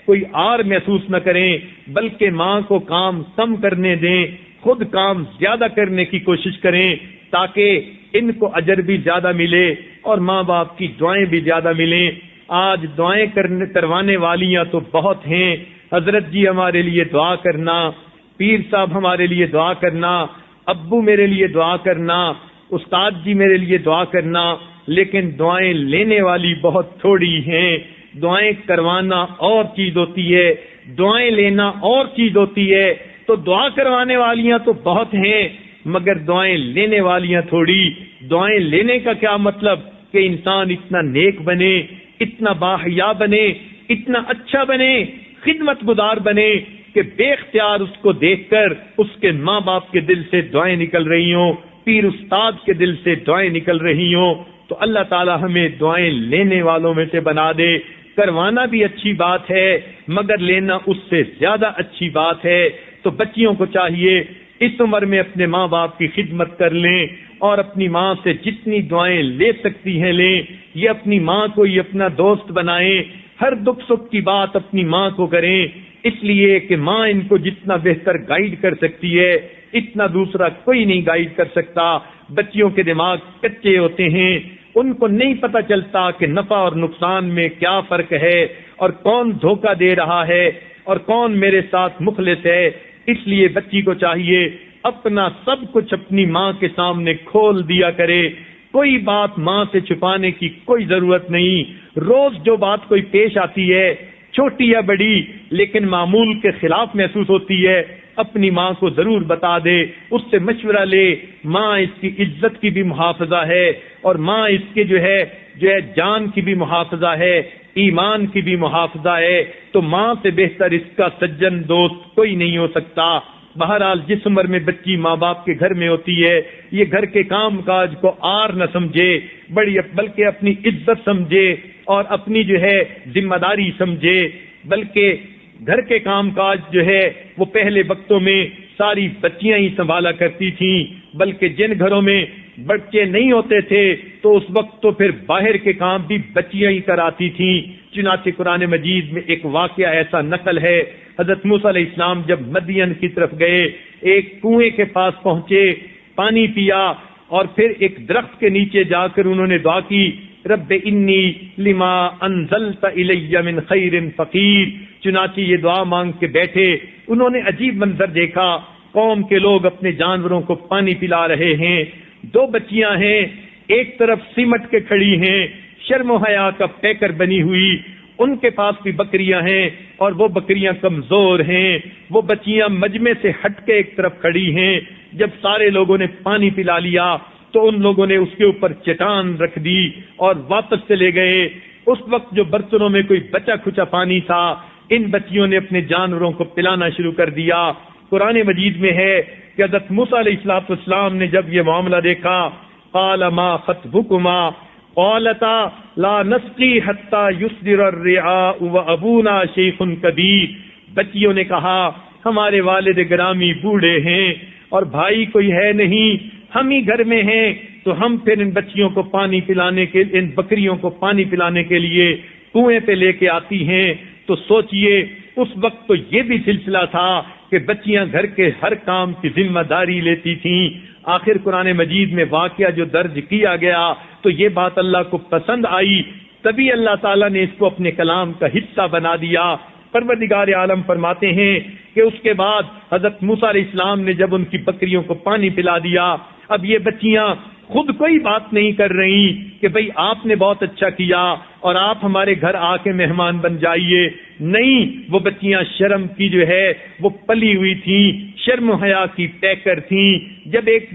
کوئی آر محسوس نہ کریں، بلکہ ماں کو کام کم کرنے دیں، خود کام زیادہ کرنے کی کوشش کریں تاکہ ان کو اجر بھی زیادہ ملے اور ماں باپ کی دعائیں بھی زیادہ ملیں۔ آج دعائیں کروانے والیاں تو بہت ہیں، حضرت جی ہمارے لیے دعا کرنا، پیر صاحب ہمارے لیے دعا کرنا، ابو میرے لیے دعا کرنا، استاد جی میرے لیے دعا کرنا، لیکن دعائیں لینے والی بہت تھوڑی ہیں۔ دعائیں کروانا اور چیز ہوتی ہے، دعائیں لینا اور چیز ہوتی ہے۔ تو دعا کروانے والیاں تو بہت ہیں مگر دعائیں لینے والیاں تھوڑی۔ دعائیں لینے کا کیا مطلب کہ انسان اتنا نیک بنے، اتنا باحیا بنے، اتنا اچھا بنے، خدمت گزار بنے کہ بے اختیار اس کو دیکھ کر اس کے ماں باپ کے دل سے دعائیں نکل رہی ہوں، پیر استاد کے دل سے دعائیں نکل رہی ہوں۔ تو اللہ تعالی ہمیں دعائیں لینے والوں میں سے بنا دے۔ کروانا بھی اچھی بات ہے مگر لینا اس سے زیادہ اچھی بات ہے۔ تو بچیوں کو چاہیے اس عمر میں اپنے ماں باپ کی خدمت کر لیں اور اپنی ماں سے جتنی دعائیں لے سکتی ہیں لیں۔ یہ اپنی ماں کو یہ اپنا دوست بنائیں، ہر دکھ سکھ کی بات اپنی ماں کو کریں، اس لیے کہ ماں ان کو جتنا بہتر گائیڈ کر سکتی ہے اتنا دوسرا کوئی نہیں گائیڈ کر سکتا۔ بچیوں کے دماغ کچے ہوتے ہیں، ان کو نہیں پتہ چلتا کہ نفع اور نقصان میں کیا فرق ہے اور کون دھوکہ دے رہا ہے اور کون میرے ساتھ مخلص ہے۔ اس لیے بچی کو چاہیے اپنا سب کچھ اپنی ماں کے سامنے کھول دیا کرے، کوئی بات ماں سے چھپانے کی کوئی ضرورت نہیں۔ روز جو بات کوئی پیش آتی ہے چھوٹی یا بڑی لیکن معمول کے خلاف محسوس ہوتی ہے، اپنی ماں کو ضرور بتا دے، اس سے مشورہ لے۔ ماں اس کی عزت کی بھی محافظہ ہے اور ماں اس کے جو ہے جان کی بھی محافظہ ہے، ایمان کی بھی محافظہ ہے۔ تو ماں سے بہتر اس کا سجن دوست کوئی نہیں ہو سکتا۔ بہرحال جس عمر میں بچی ماں باپ کے گھر میں ہوتی ہے یہ گھر کے کام کاج کو آر نہ سمجھے بلکہ اپنی عزت سمجھے اور اپنی ذمہ داری سمجھے، بلکہ گھر کے کام کاج وہ پہلے وقتوں میں ساری بچیاں ہی سنبھالا کرتی تھیں، بلکہ جن گھروں میں بچے نہیں ہوتے تھے تو اس وقت تو پھر باہر کے کام بھی بچیاں ہی کراتی تھیں۔ چنانچہ قرآن مجید میں ایک واقعہ ایسا نقل ہے، حضرت موسیٰ علیہ السلام جب مدین کی طرف گئے، ایک کنویں کے پاس پہنچے، پانی پیا اور پھر ایک درخت کے نیچے جا کر انہوں نے دعا کی، رب انی لما انزلت الی من خیر فقیر۔ چنانچہ یہ دعا مانگ کے بیٹھے، انہوں نے عجیب منظر دیکھا، قوم کے لوگ اپنے جانوروں کو پانی پلا رہے ہیں، دو بچیاں ہیں ایک طرف سمٹ کے کھڑی ہیں، شرم و حیا کا پیکر بنی ہوئی، ان کے پاس بھی بکریاں ہیں اور وہ بکریاں کمزور ہیں، وہ بچیاں مجمع سے ہٹ کے ایک طرف کھڑی ہیں۔ جب سارے لوگوں نے پانی پلا لیا تو ان لوگوں نے اس کے اوپر چٹان رکھ دی اور واپس چلے گئے۔ اس وقت جو برتنوں میں کوئی بچا کھچا پانی تھا ان بچیوں نے اپنے جانوروں کو پلانا شروع کر دیا۔ قرآن مجید میں ہے کہ حضرت موسیٰ علیہ السلام نے جب یہ معاملہ دیکھا، قال ما خطبكما قالتا لا نسقي حتى يصدر الرعاء وابونا شيخ كبير۔ بچیوں نے کہا ہمارے والد گرامی بوڑھے ہیں اور بھائی کوئی ہے نہیں، ہم ہی گھر میں ہیں، تو ہم پھر ان بچیوں کو پانی پلانے کے ان بکریوں کو پانی پلانے کے لیے کنویں پہ لے کے آتی ہیں۔ تو سوچئے اس وقت تو یہ بھی سلسلہ تھا کہ بچیاں گھر کے ہر کام کی ذمہ داری لیتی تھیں۔ آخر قرآن مجید میں واقعہ جو درج کیا گیا تو یہ بات اللہ کو پسند آئی، تبھی اللہ تعالیٰ نے اس کو اپنے کلام کا حصہ بنا دیا۔ پروردگار عالم فرماتے ہیں کہ اس کے بعد حضرت موسیٰ علیہ السلام نے جب ان کی بکریوں کو پانی پلا دیا، اب یہ بچیاں خود کوئی بات نہیں کر رہی کہ بھئی آپ نے بہت اچھا کیا اور آپ ہمارے گھر آ کے مہمان بن جائیے، نہیں، وہ بچیاں شرم کی وہ پلی ہوئی تھیں، شرم و حیا کی پیکر تھیں۔ جب ایک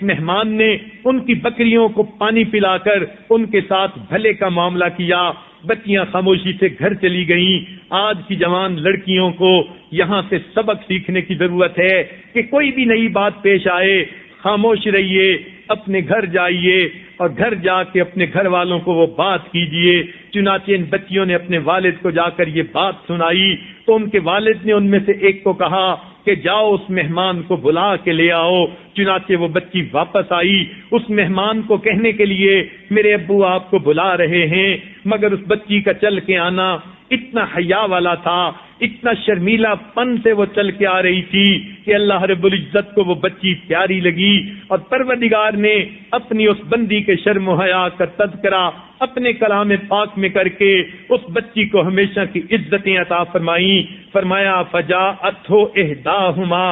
مہمان نے ان کی بکریوں کو پانی پلا کر ان کے ساتھ بھلے کا معاملہ کیا، بچیاں خاموشی سے گھر چلی گئیں۔ آج کی جوان لڑکیوں کو یہاں سے سبق سیکھنے کی ضرورت ہے کہ کوئی بھی نئی بات پیش آئے خاموش رہیے، اپنے گھر جائیے اور گھر جا کے اپنے گھر والوں کو وہ بات کیجیے۔ چنانچہ ان بچیوں نے اپنے والد کو جا کر یہ بات سنائی تو ان کے والد نے ان میں سے ایک کو کہا کہ جاؤ اس مہمان کو بلا کے لے آؤ۔ چنانچہ وہ بچی واپس آئی اس مہمان کو کہنے کے لیے میرے ابو آپ کو بلا رہے ہیں، مگر اس بچی کا چل کے آنا اتنا حیا والا تھا، اتنا شرمیلا پن سے وہ چل کے آ رہی تھی کہ اللہ رب العزت کو وہ بچی پیاری لگی، اور پروردگار نے اپنی اس بندی کے شرم و حیا کا تذکرہ اپنے کلام پاک میں کر کے اس بچی کو ہمیشہ کی عزتیں عطا فرمائیں۔ فرمایا فجاءتہ احداہما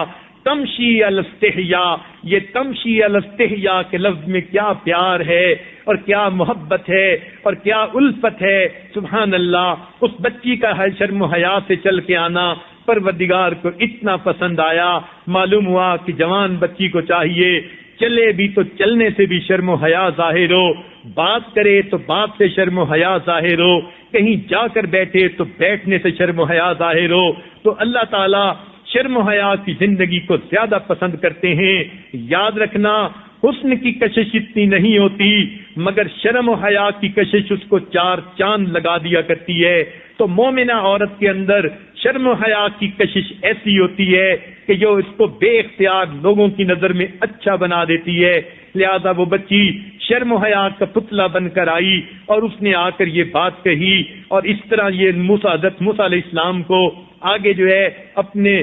تمشی علی الاستحیاء، یہ تمشی علی الاستحیاء کے لفظ میں کیا پیار ہے اور کیا محبت ہے اور کیا الفت ہے، سبحان اللہ۔ اس بچی کا شرم و حیا سے چل کے آنا پروردگار کو اتنا پسند آیا، معلوم ہوا کہ جوان بچی کو چاہیے چلے بھی تو چلنے سے بھی شرم و حیا ظاہر ہو، بات کرے تو بات سے شرم و حیا ظاہر ہو، کہیں جا کر بیٹھے تو بیٹھنے سے شرم و حیا ظاہر ہو۔ تو اللہ تعالیٰ شرم و حیا کی زندگی کو زیادہ پسند کرتے ہیں۔ یاد رکھنا حسن کی کشش اتنی نہیں ہوتی، مگر شرم و حیا کی کشش اس کو 4 چاند لگا دیا کرتی ہے۔ تو مومنہ عورت کے اندر شرم و حیا کی کشش ایسی ہوتی ہے کہ جو اس کو بے اختیار لوگوں کی نظر میں اچھا بنا دیتی ہے۔ لہذا وہ بچی شرم و حیا کا پتلا بن کر آئی اور اس نے آ کر یہ بات کہی، اور اس طرح یہ حضرت موسیٰ علیہ السلام کو آگے جو ہے اپنے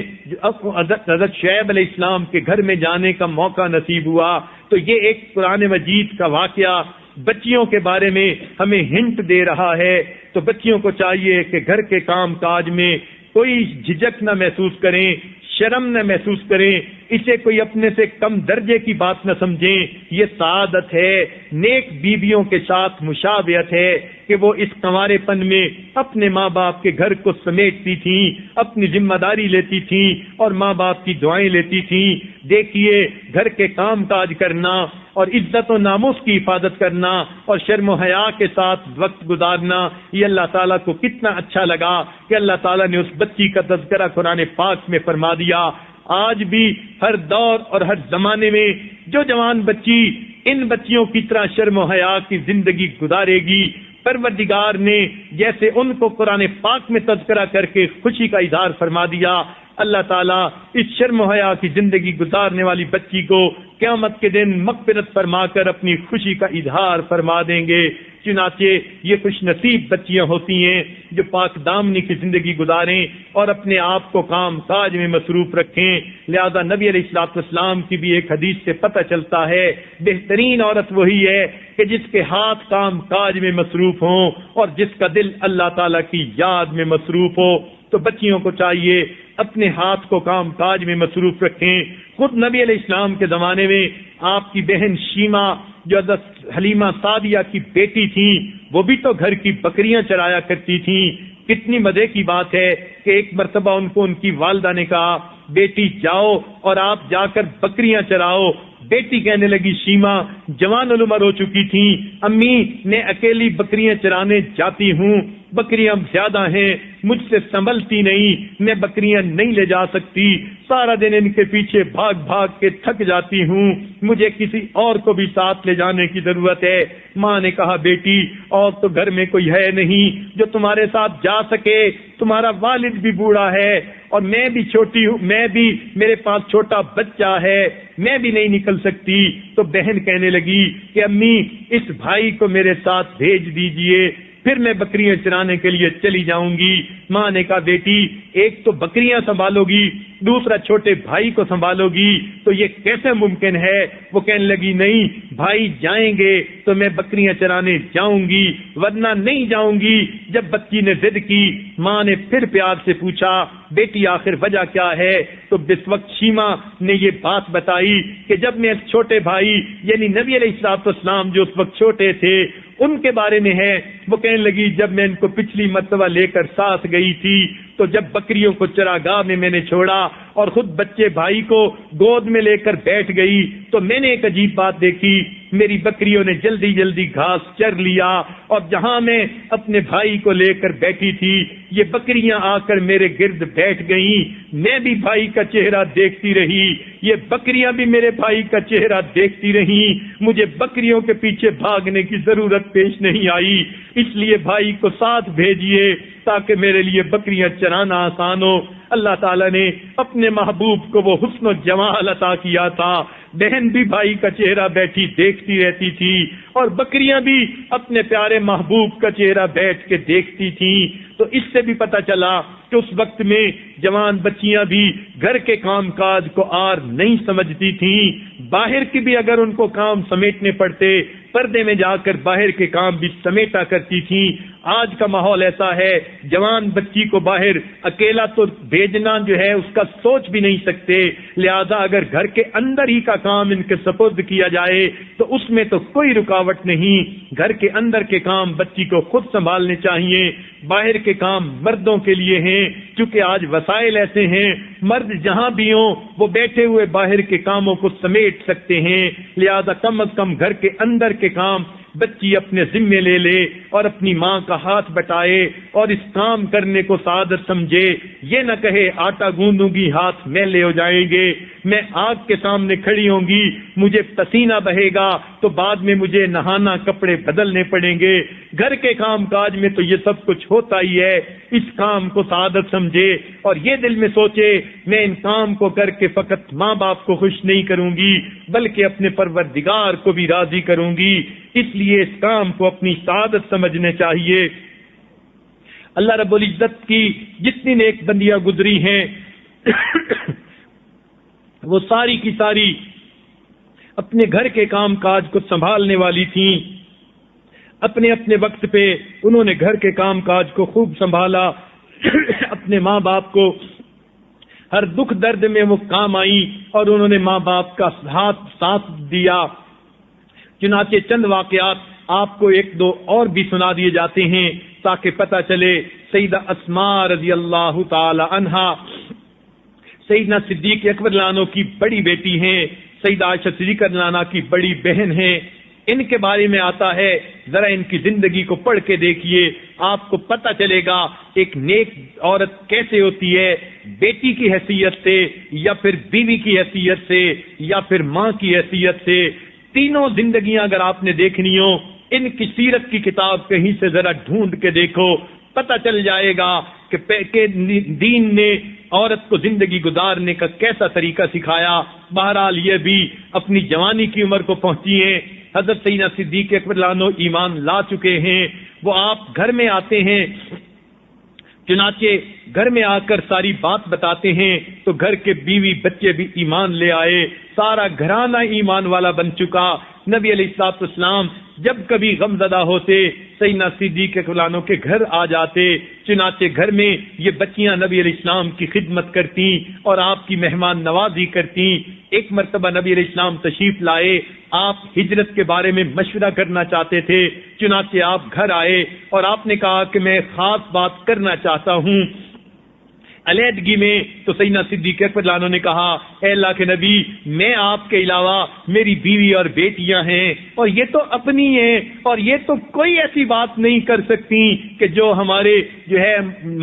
حضرت شعیب علیہ السلام کے گھر میں جانے کا موقع نصیب ہوا۔ تو یہ ایک قرآن مجید کا واقعہ بچیوں کے بارے میں ہمیں ہنٹ دے رہا ہے۔ تو بچیوں کو چاہیے کہ گھر کے کام کاج میں کوئی جھجک نہ محسوس کریں، شرم نہ محسوس کریں، اسے کوئی اپنے سے کم درجے کی بات نہ سمجھیں۔ یہ سعادت ہے، نیک بیویوں کے ساتھ مشابہت ہے کہ وہ اس کنوارے پن میں اپنے ماں باپ کے گھر کو سمیٹتی تھیں، اپنی ذمہ داری لیتی تھیں اور ماں باپ کی دعائیں لیتی تھیں۔ دیکھیے گھر کے کام کاج کرنا اور عزت و ناموس کی حفاظت کرنا اور شرم و حیا کے ساتھ وقت گزارنا، یہ اللہ تعالیٰ کو کتنا اچھا لگا کہ اللہ تعالیٰ نے اس بچی کا تذکرہ قرآن پاک میں فرما دیا۔ آج بھی ہر دور اور ہر زمانے میں جو جوان بچی ان بچیوں کی طرح شرم و حیا کی زندگی گزارے گی، پروردگار نے جیسے ان کو قرآن پاک میں تذکرہ کر کے خوشی کا اظہار فرما دیا، اللہ تعالیٰ اس شرم و حیا کی زندگی گزارنے والی بچی کو قیامت کے دن مغفرت فرما کر اپنی خوشی کا اظہار فرما دیں گے۔ چنانچہ یہ خوش نصیب بچیاں ہوتی ہیں جو پاک دامنی کی زندگی گزاریں اور اپنے آپ کو کام کاج میں مصروف رکھیں۔ لہذا نبی علیہ الصلوۃ والسلام کی بھی ایک حدیث سے پتہ چلتا ہے بہترین عورت وہی ہے کہ جس کے ہاتھ کام کاج میں مصروف ہوں اور جس کا دل اللہ تعالیٰ کی یاد میں مصروف ہو۔ تو بچیوں کو چاہیے اپنے ہاتھ کو کام کاج میں مصروف رکھیں۔ خود نبی علیہ السلام کے زمانے میں آپ کی بہن شیما جو حضرت حلیمہ سعدیہ کی بیٹی تھی، وہ بھی تو گھر کی بکریاں چرایا کرتی تھیں۔ کتنی مزے کی بات ہے کہ ایک مرتبہ ان کو ان کی والدہ نے کہا بیٹی جاؤ اور آپ جا کر بکریاں چراؤ۔ بیٹی کہنے لگی شیما جوان العمر ہو چکی تھی، امی میں اکیلی بکریاں چرانے جاتی ہوں، بکریاں زیادہ ہیں، مجھ سے سنبھلتی نہیں، میں بکریاں نہیں لے جا سکتی، سارا دن ان کے پیچھے بھاگ بھاگ کے تھک جاتی ہوں، مجھے کسی اور کو بھی ساتھ لے جانے کی ضرورت ہے۔ ماں نے کہا بیٹی اور تو گھر میں کوئی ہے نہیں جو تمہارے ساتھ جا سکے، تمہارا والد بھی بوڑھا ہے اور میں بھی چھوٹی ہوں، میں بھی میرے پاس چھوٹا بچہ ہے، میں بھی نہیں نکل سکتی۔ تو بہن کہنے لگی کہ امی اس بھائی کو میرے ساتھ بھیج دیجئے، پھر میں بکریاں چرانے کے لیے چلی جاؤں گی۔ ماں نے کہا بیٹی ایک تو بکریاں سنبھالو گی، دوسرا چھوٹے بھائی کو سنبھالو گی، تو یہ کیسے ممکن ہے؟ وہ کہنے لگی نہیں بھائی جائیں گے تو میں بکریاں چرانے جاؤں گی ورنہ نہیں جاؤں گی۔ جب بچی نے ضد کی، ماں نے پھر پیار سے پوچھا بیٹی آخر وجہ کیا ہے؟ تو اس وقت شیما نے یہ بات بتائی کہ جب میں چھوٹے بھائی یعنی نبی علیہ الصلوۃ والسلام جو اس وقت چھوٹے تھے ان کے بارے میں ہے، وہ کہنے لگی جب میں ان کو پچھلی مرتبہ لے کر ساتھ گئی تھی تو جب بکریوں کو چراگاہ میں نے چھوڑا اور خود بچے بھائی کو گود میں لے کر بیٹھ گئی تو میں نے ایک عجیب بات دیکھی، میری بکریوں نے جلدی جلدی گھاس چر لیا اور جہاں میں اپنے بھائی کو لے کر بیٹھی تھی یہ بکریاں آ کر میرے گرد بیٹھ گئیں، میں بھی بھائی کا چہرہ دیکھتی رہی، یہ بکریاں بھی میرے بھائی کا چہرہ دیکھتی رہیں، مجھے بکریوں کے پیچھے بھاگنے کی ضرورت پیش نہیں آئی۔ اس لیے بھائی کو ساتھ بھیجیے تاکہ میرے لیے بکریاں چرانا آسان ہو۔ اللہ تعالیٰ نے اپنے محبوب کو وہ حسن و جمال عطا کیا تھا، بہن بھی بھائی کا چہرہ بیٹھی دیکھتی رہتی تھی اور بکریاں بھی اپنے پیارے محبوب کا چہرہ بیٹھ کے دیکھتی تھیں۔ تو اس سے بھی پتہ چلا کہ اس وقت میں جوان بچیاں بھی گھر کے کام کاج کو آر نہیں سمجھتی تھیں، باہر کی بھی اگر ان کو کام سمیٹنے پڑتے پردے میں جا کر باہر کے کام بھی سمیٹا کرتی تھیں۔ آج کا ماحول ایسا ہے، جوان بچی کو باہر اکیلا تو بھیجنا جو ہے اس کا سوچ بھی نہیں سکتے، لہذا اگر گھر کے اندر ہی کا کام ان کے سپرد کیا جائے تو اس میں تو کوئی رکاوٹ نہیں۔ گھر کے اندر کے کام بچی کو خود سنبھالنے چاہیے، باہر کے کام مردوں کے لیے ہیں، کیونکہ آج وسائل ایسے ہیں مرد جہاں بھی ہوں وہ بیٹھے ہوئے باہر کے کاموں کو سمیٹ سکتے ہیں، لہذا کم از کم گھر کے اندر کے کام بچی اپنے ذمے لے لے اور اپنی ماں کا ہاتھ بٹائے اور اس کام کرنے کو سعادت سمجھے، یہ نہ کہے آٹا گوندوں گی ہاتھ میلے ہو جائیں گے، میں آگ کے سامنے کھڑی ہوں گی مجھے پسینہ بہے گا تو بعد میں مجھے نہانا کپڑے بدلنے پڑیں گے۔ گھر کے کام کاج میں تو یہ سب کچھ ہوتا ہی ہے، اس کام کو سعادت سمجھے اور یہ دل میں سوچے میں ان کام کو کر کے فقط ماں باپ کو خوش نہیں کروں گی بلکہ اپنے پروردگار کو بھی راضی کروں گی، اس لیے اس کام کو اپنی سعادت سمجھنے چاہیے۔ اللہ رب العزت کی جتنی نیک بندیاں گزری ہیں وہ ساری کی ساری اپنے گھر کے کام کاج کو سنبھالنے والی تھیں، اپنے اپنے وقت پہ انہوں نے گھر کے کام کاج کو خوب سنبھالا، اپنے ماں باپ کو ہر دکھ درد میں وہ کام آئی اور انہوں نے ماں باپ کا ساتھ دیا۔ چنانچہ چند واقعات آپ کو ایک دو اور بھی سنا دیے جاتے ہیں تاکہ پتہ چلے۔ سیدہ اسماء رضی اللہ تعالی عنہا سیدنا صدیق اکبر رضی اللہ عنہ کی بڑی بیٹی ہیں، سیدہ عائشہ صدیقہ رضی اللہ عنہا کی بڑی بہن ہیں، ان کے بارے میں آتا ہے ذرا ان کی زندگی کو پڑھ کے دیکھیے، آپ کو پتہ چلے گا ایک نیک عورت کیسے ہوتی ہے، بیٹی کی حیثیت سے یا پھر بیوی کی حیثیت سے یا پھر ماں کی حیثیت سے، تینوں زندگیاں اگر آپ نے دیکھنی ہو ان کی سیرت کی کتاب کہیں سے ذرا ڈھونڈ کے دیکھو، پتہ چل جائے گا کہ دین نے عورت کو زندگی گزارنے کا کیسا طریقہ سکھایا۔ بہرحال یہ بھی اپنی جوانی کی عمر کو پہنچی ہیں، حضرت سیدنا صدیق اکبر رضی اللہ عنہ ایمان لا چکے ہیں، وہ آپ گھر میں آتے ہیں، چنانچہ گھر میں آ کر ساری بات بتاتے ہیں تو گھر کے بیوی بچے بھی ایمان لے آئے، سارا گھرانہ ایمان والا بن چکا۔ نبی علیہ الصلوۃ والسلام جب کبھی غم زدہ ہوتے سیدنا صدیق اکبر رضی اللہ عنہ کے گھر آ جاتے، چنانچہ گھر میں یہ بچیاں نبی علیہ السلام کی خدمت کرتی اور آپ کی مہمان نوازی کرتی۔ ایک مرتبہ نبی علیہ السلام تشریف لائے، آپ ہجرت کے بارے میں مشورہ کرنا چاہتے تھے، چنانچہ آپ گھر آئے اور آپ نے کہا کہ میں خاص بات کرنا چاہتا ہوں علیحدگی میں، تو سیدنا صدیق اکبر رضی اللہ عنہ نے کہا اے اللہ کے نبی میں آپ کے علاوہ میری بیوی اور بیٹیاں ہیں اور یہ تو اپنی ہیں اور یہ تو کوئی ایسی بات نہیں کر سکتی کہ جو ہمارے جو ہے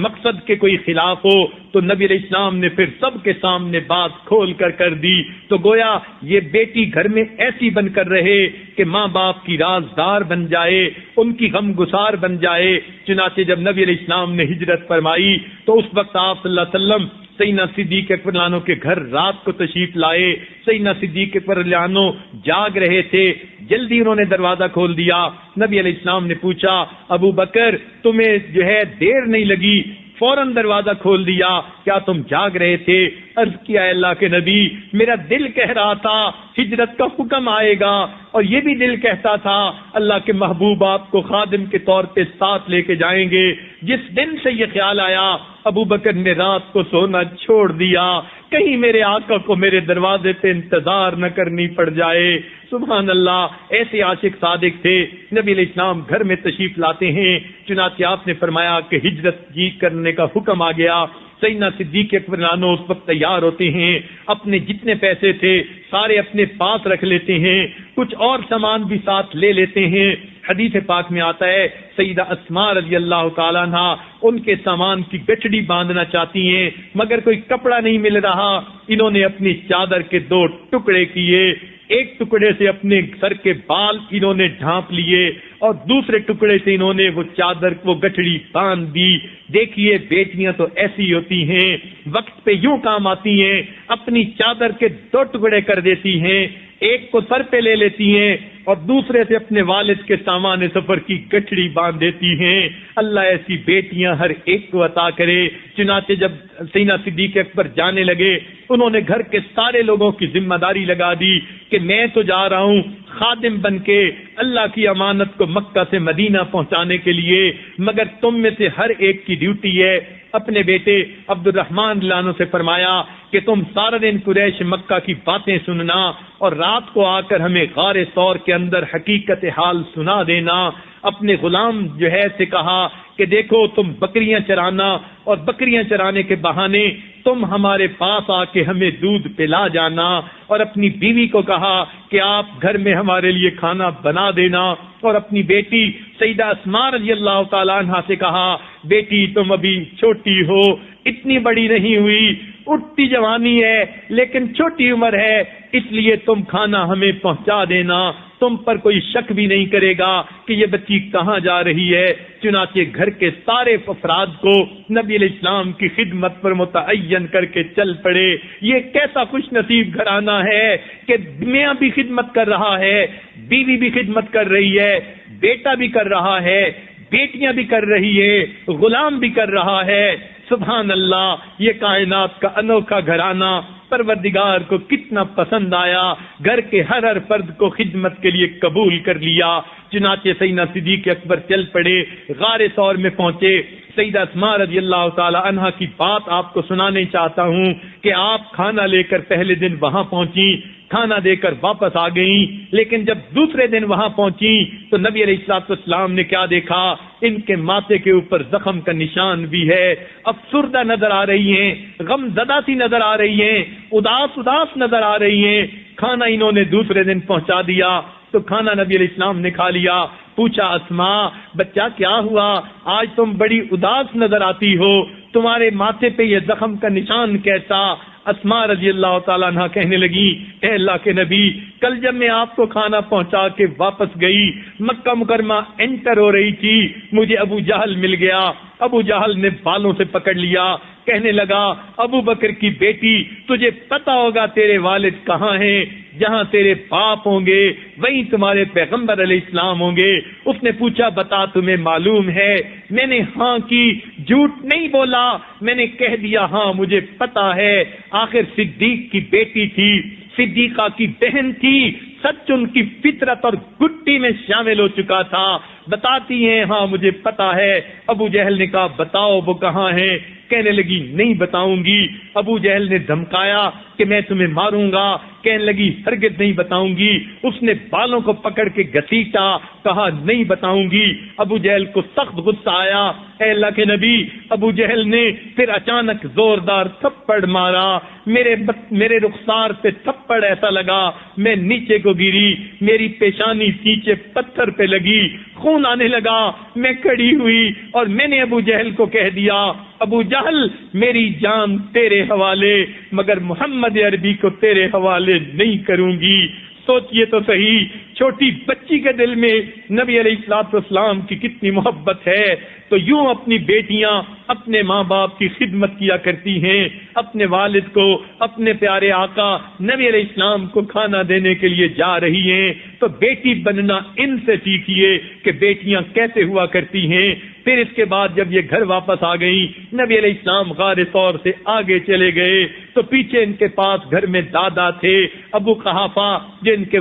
مقصد کے کوئی خلاف ہو۔ تو نبی علیہ السلام نے پھر سب کے سامنے بات کھول کر دی، تو گویا یہ بیٹی گھر میں ایسی بن کر رہے کہ ماں باپ کی رازدار بن جائے، ان کی غم گسار بن جائے۔ چنانچہ جب نبی علیہ السلام نے ہجرت فرمائی تو اس وقت آپ صلی اللہ علیہ وسلم سیدنا صدیق اکبر رضی اللہ عنہ کے گھر رات کو تشریف لائے، سیدنا صدیق اکبر رضی اللہ عنہ جاگ رہے تھے، جلدی انہوں نے دروازہ کھول دیا۔ نبی علیہ السلام نے پوچھا ابو بکر تمہیں جو ہے دیر نہیں لگی، فوراً دروازہ کھول دیا، کیا تم جاگ رہے تھے؟ عرض کیا اللہ کے نبی میرا دل کہہ رہا تھا ہجرت کا حکم آئے گا اور یہ بھی دل کہتا تھا اللہ کے محبوب آپ کو خادم کے طور پہ ساتھ لے کے جائیں گے۔ جس دن سے یہ خیال آیا ابو بکر نے رات کو سونا چھوڑ دیا، کہیں میرے آقا کو میرے دروازے پہ انتظار نہ کرنی پڑ جائے۔ سبحان اللہ، ایسے عاشق صادق تھے۔ نبی علیہ السلام گھر میں تشریف لاتے ہیں، چنانچہ آپ نے فرمایا کہ ہجرت کرنے کا حکم آ گیا۔ سیدنا صدیق اکبر عنہ اس وقت تیار ہوتے ہیں، اپنے جتنے پیسے تھے سارے اپنے پاس رکھ لیتے ہیں، کچھ اور سامان بھی ساتھ لے لیتے ہیں۔ حدیث پاک میں آتا ہے سیدہ اسماء رضی اللہ تعالیٰ عنہ ان کے سامان کی گچڑی باندھنا چاہتی ہیں مگر کوئی کپڑا نہیں مل رہا، انہوں نے اپنی چادر کے 2 ٹکڑے کیے، ایک ٹکڑے سے اپنے سر کے بال انہوں نے ڈھانپ لیے اور دوسرے ٹکڑے سے انہوں نے وہ چادر وہ گٹھڑی باندھ دی. دیکھیے بیٹیاں تو ایسی ہوتی ہیں, وقت پہ یوں کام آتی ہیں, اپنی چادر کے 2 ٹکڑے کر دیتی ہیں, ایک کو سر پہ لے لیتی ہیں اور دوسرے سے اپنے والد کے سامان سفر کی گٹھڑی باندھ دیتی ہیں. اللہ ایسی بیٹیاں ہر ایک کو عطا کرے. چنانچہ جب سیدنا صدیق اکبر جانے لگے, انہوں نے گھر کے سارے لوگوں کی ذمہ داری لگا دی کہ میں تو جا رہا ہوں خادم بن کے اللہ کی امانت کو مکہ سے مدینہ پہنچانے کے لیے, مگر تم میں سے ہر ایک کی ڈیوٹی ہے. اپنے بیٹے عبد الرحمن لانو سے فرمایا کہ تم سارا دن قریش مکہ کی باتیں سننا اور رات کو آ کر ہمیں غار ثور کے اندر حقیقت حال سنا دینا. اپنے غلام جو ہے سے کہا کہ دیکھو تم بکریاں چرانا اور بکریاں چرانے کے بہانے تم ہمارے پاس آ کے ہمیں دودھ پلا جانا, اور اپنی بیوی کو کہا کہ آپ گھر میں ہمارے لیے کھانا بنا دینا, اور اپنی بیٹی سیدہ اسماء رضی اللہ تعالیٰ عنہا سے کہا بیٹی تم ابھی چھوٹی ہو, اتنی بڑی نہیں ہوئی, اٹھتی جوانی ہے لیکن چھوٹی عمر ہے, اس لیے تم کھانا ہمیں پہنچا دینا, تم پر کوئی شک بھی نہیں کرے گا کہ یہ بچی کہاں جا رہی ہے. چنانچہ گھر کے سارے افراد کو نبی علیہ السلام کی خدمت پر متعین کر کے چل پڑے. یہ کیسا خوش نصیب گھرانہ ہے کہ میاں بھی خدمت کر رہا ہے, بیوی بھی خدمت کر رہی ہے, بیٹا بھی کر رہا ہے, بیٹیاں بھی کر رہی ہے, غلام بھی کر رہا ہے. سبحان اللہ, یہ کائنات کا انوکھا گھرانہ پروردگار کو کتنا پسند آیا, گھر کے ہر فرد کو خدمت کے لیے قبول کر لیا. چنانچہ سیدنا صدیق اکبر چل پڑے, غار ثور میں پہنچے. سیدہ اسماء رضی اللہ تعالی عنہا کی بات آپ کو سنانے چاہتا ہوں کہ آپ کھانا لے کر پہلے دن وہاں پہنچی, کھانا دے کر واپس آ گئیں, لیکن جب دوسرے دن وہاں پہنچی تو نبی علیہ الصلوۃ والسلام نے کیا دیکھا, ان کے ماتھے کے اوپر زخم کا نشان بھی ہے. افسردہ نظر آ رہی ہیں, غم زدہ سی نظر آ رہی ہیں, اداس نظر آ رہی ہیں. کھانا انہوں نے دوسرے دن پہنچا دیا تو کھانا نبی علیہ السلام نے کھا لیا. پوچھا اسماء بچہ کیا ہوا, آج تم بڑی اداس نظر آتی ہو, تمہارے ماتھے پہ یہ زخم کا نشان کیسا؟ اسماء رضی اللہ تعالیٰ عنہ کہنے لگی اے اللہ کے نبی, کل جب میں آپ کو کھانا پہنچا کے واپس گئی, مکہ مکرمہ انٹر ہو رہی تھی, مجھے ابو جہل مل گیا. ابو جہل نے بالوں سے پکڑ لیا, کہنے لگا ابو بکر کی بیٹی تجھے پتا ہوگا تیرے والد کہاں ہیں, جہاں تیرے باپ ہوں گے وہیں تمہارے پیغمبر علیہ السلام ہوں گے. اس نے پوچھا بتا تمہیں معلوم ہے؟ میں نے ہاں کی, جھوٹ نہیں بولا, میں نے کہہ دیا ہاں مجھے پتا ہے. آخر صدیق کی بیٹی تھی, صدیقہ کی بہن تھی, سچ ان کی فطرت اور گٹی میں شامل ہو چکا تھا. بتاتی ہیں ہاں مجھے پتا ہے. ابو جہل نے کہا بتاؤ وہ کہاں ہیں؟ کہنے لگی نہیں بتاؤں گی. ابو جہل نے دھمکایا کہ میں تمہیں ماروں گا. کہنے لگی ہرگز نہیں بتاؤں گی. اس نے بالوں کو پکڑ کے گھسیٹا, کہا نہیں بتاؤں گی. ابو جہل کو سخت غصہ آیا. اے اللہ کے نبی, ابو جہل نے پھر اچانک زوردار تھپڑ مارا. میرے رخسار پہ تھپڑ ایسا لگا میں نیچے کو گری, میری پیشانی نیچے پتھر پہ لگی, خون آنے لگا. میں کھڑی ہوئی اور میں نے ابو جہل کو کہہ دیا ابو جہل میری جان تیرے حوالے, مگر محمد عربی کو تیرے حوالے نہیں کروں گی. سوچئے تو صحیح, چھوٹی بچی کے دل میں نبی علیہ الصلوۃ والسلام کی کتنی محبت ہے. تو یوں اپنی بیٹیاں اپنے ماں باپ کی خدمت کیا کرتی ہیں. اپنے والد کو, اپنے پیارے آقا نبی علیہ السلام کو کھانا دینے کے لیے جا رہی ہیں. تو بیٹی بننا ان سے سیکھیے کہ بیٹیاں کیسے ہوا کرتی ہیں. پھر اس کے بعد جب یہ گھر واپس آ گئی, نبی علیہ السلام غار ثور سے آگے چلے گئے تو پیچھے ان کے پاس گھر میں دادا تھے, ابو قحافہ, جو ان کے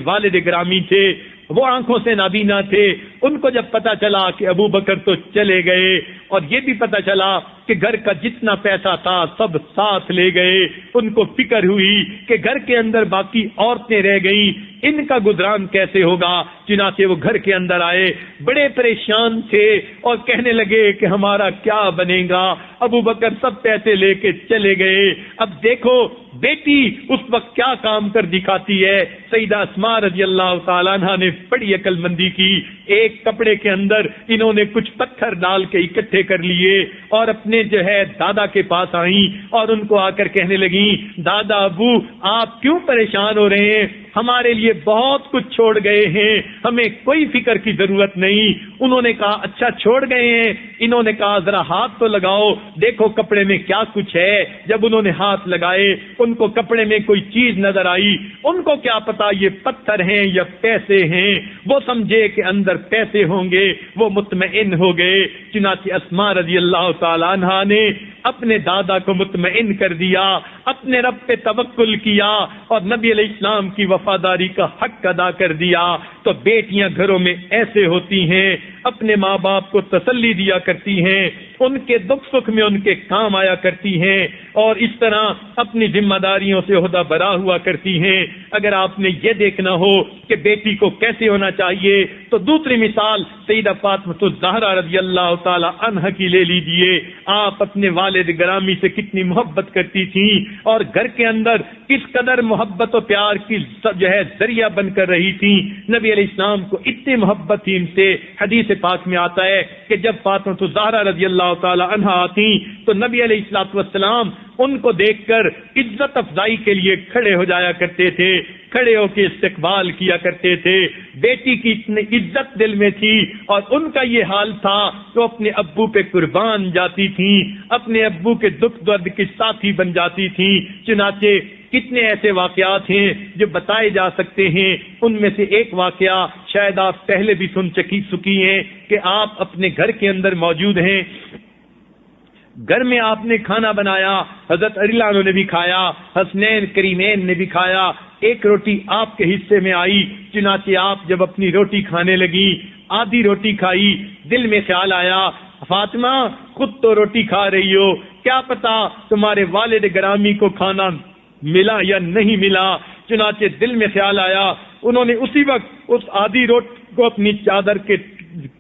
والد گرامی تھے. وہ آنکھوں سے نابینا تھے. ان کو جب پتا چلا کہ ابو بکر تو چلے گئے, اور یہ بھی پتا چلا کہ گھر کا جتنا پیسہ تھا سب ساتھ لے گئے, ان کو فکر ہوئی کہ گھر کے اندر باقی عورتیں رہ گئیں, ان کا گزران کیسے ہوگا. چنانچہ وہ گھر کے اندر آئے, بڑے پریشان تھے اور کہنے لگے کہ ہمارا کیا بنے گا. ابو بکر سب پیسے لے کے چلے گئے. اب دیکھو بیٹی اس وقت کیا کام کر دکھاتی ہے. سیدہ اسماء رضی اللہ تعالیٰ عنہا نے بڑی عقل مندی کی. ایک کپڑے کے اندر انہوں نے کچھ پتھر ڈال کے اکٹھے کر لیے اور اپنے جو ہے دادا کے پاس آئیں اور ان کو آ کر کہنے لگیں دادا ابو آپ کیوں پریشان ہو رہے ہیں؟ ہمارے لیے بہت کچھ چھوڑ گئے ہیں، ہمیں کوئی فکر کی ضرورت نہیں۔ انہوں نے کہا اچھا چھوڑ گئے ہیں؟ انہوں نے کہا ذرا ہاتھ تو لگاؤ، دیکھو کپڑے میں کیا کچھ ہے۔ جب انہوں نے ہاتھ لگائے ان کو کپڑے میں کوئی چیز نظر آئی، ان کو کیا پتا یہ پتھر ہیں یا پیسے ہیں، وہ سمجھے کہ اندر پیسے ہوں گے، وہ مطمئن ہو گئے۔ چنانچہ اسماء رضی اللہ تعالی عنہا نے اپنے دادا کو مطمئن کر دیا، اپنے رب پہ توکل کیا اور نبی علیہ السلام کی وفاداری کا حق ادا کر دیا۔ تو بیٹیاں گھروں میں ایسے ہوتی ہیں، اپنے ماں باپ کو تسلی دیا کرتی ہیں، ان کے دکھ سکھ میں ان کے کام آیا کرتی ہیں، اور اس طرح اپنی ذمہ داریوں سے عہدہ برا ہوا کرتی ہیں۔ اگر آپ نے یہ دیکھنا ہو کہ بیٹی کو کیسے ہونا چاہیے تو دوسری مثال سیدہ فاطمہ الزہرا رضی اللہ تعالی عنہ کی لے لیجئے۔ آپ اپنے والد گرامی سے کتنی محبت کرتی تھیں اور گھر کے اندر کس قدر محبت و پیار کی ذریعہ بن کر رہی تھیں۔ نبی علیہ السلام کو اتنی محبت تھی ان سے، حدیث پاک میں آتا ہے کہ جب فاطمہ الزہرا رضی اللہ تعالی عنہ آتی تو نبی علیہ الصلوۃ والسلام ان کو دیکھ کر عزت افزائی کے لیے کھڑے ہو جایا کرتے تھے، کھڑے ہو کے استقبال کیا کرتے تھے۔ بیٹی کی اتنی عزت دل میں تھی اور ان کا یہ حال تھا کہ وہ اپنے ابو پہ قربان جاتی تھیں، اپنے ابو کے دکھ درد کی ساتھی بن جاتی تھیں۔ چنانچہ کتنے ایسے واقعات ہیں جو بتائے جا سکتے ہیں، ان میں سے ایک واقعہ شاید آپ پہلے بھی سن چکی ہیں کہ آپ اپنے گھر کے اندر موجود ہیں، گھر میں آپ نے کھانا بنایا، حضرت علی عنہ نے بھی کھایا، حسنین کریمین نے بھی کھایا، ایک روٹی آپ کے حصے میں آئی۔ چنانچہ آپ جب اپنی روٹی کھانے لگی، آدھی روٹی کھائی، دل میں خیال آیا فاطمہ خود تو روٹی کھا رہی ہو، کیا پتا تمہارے والد گرامی کو کھانا ملا یا نہیں ملا۔ چنانچہ دل میں خیال آیا، انہوں نے اسی وقت اس آدھی روٹی کو اپنی چادر کے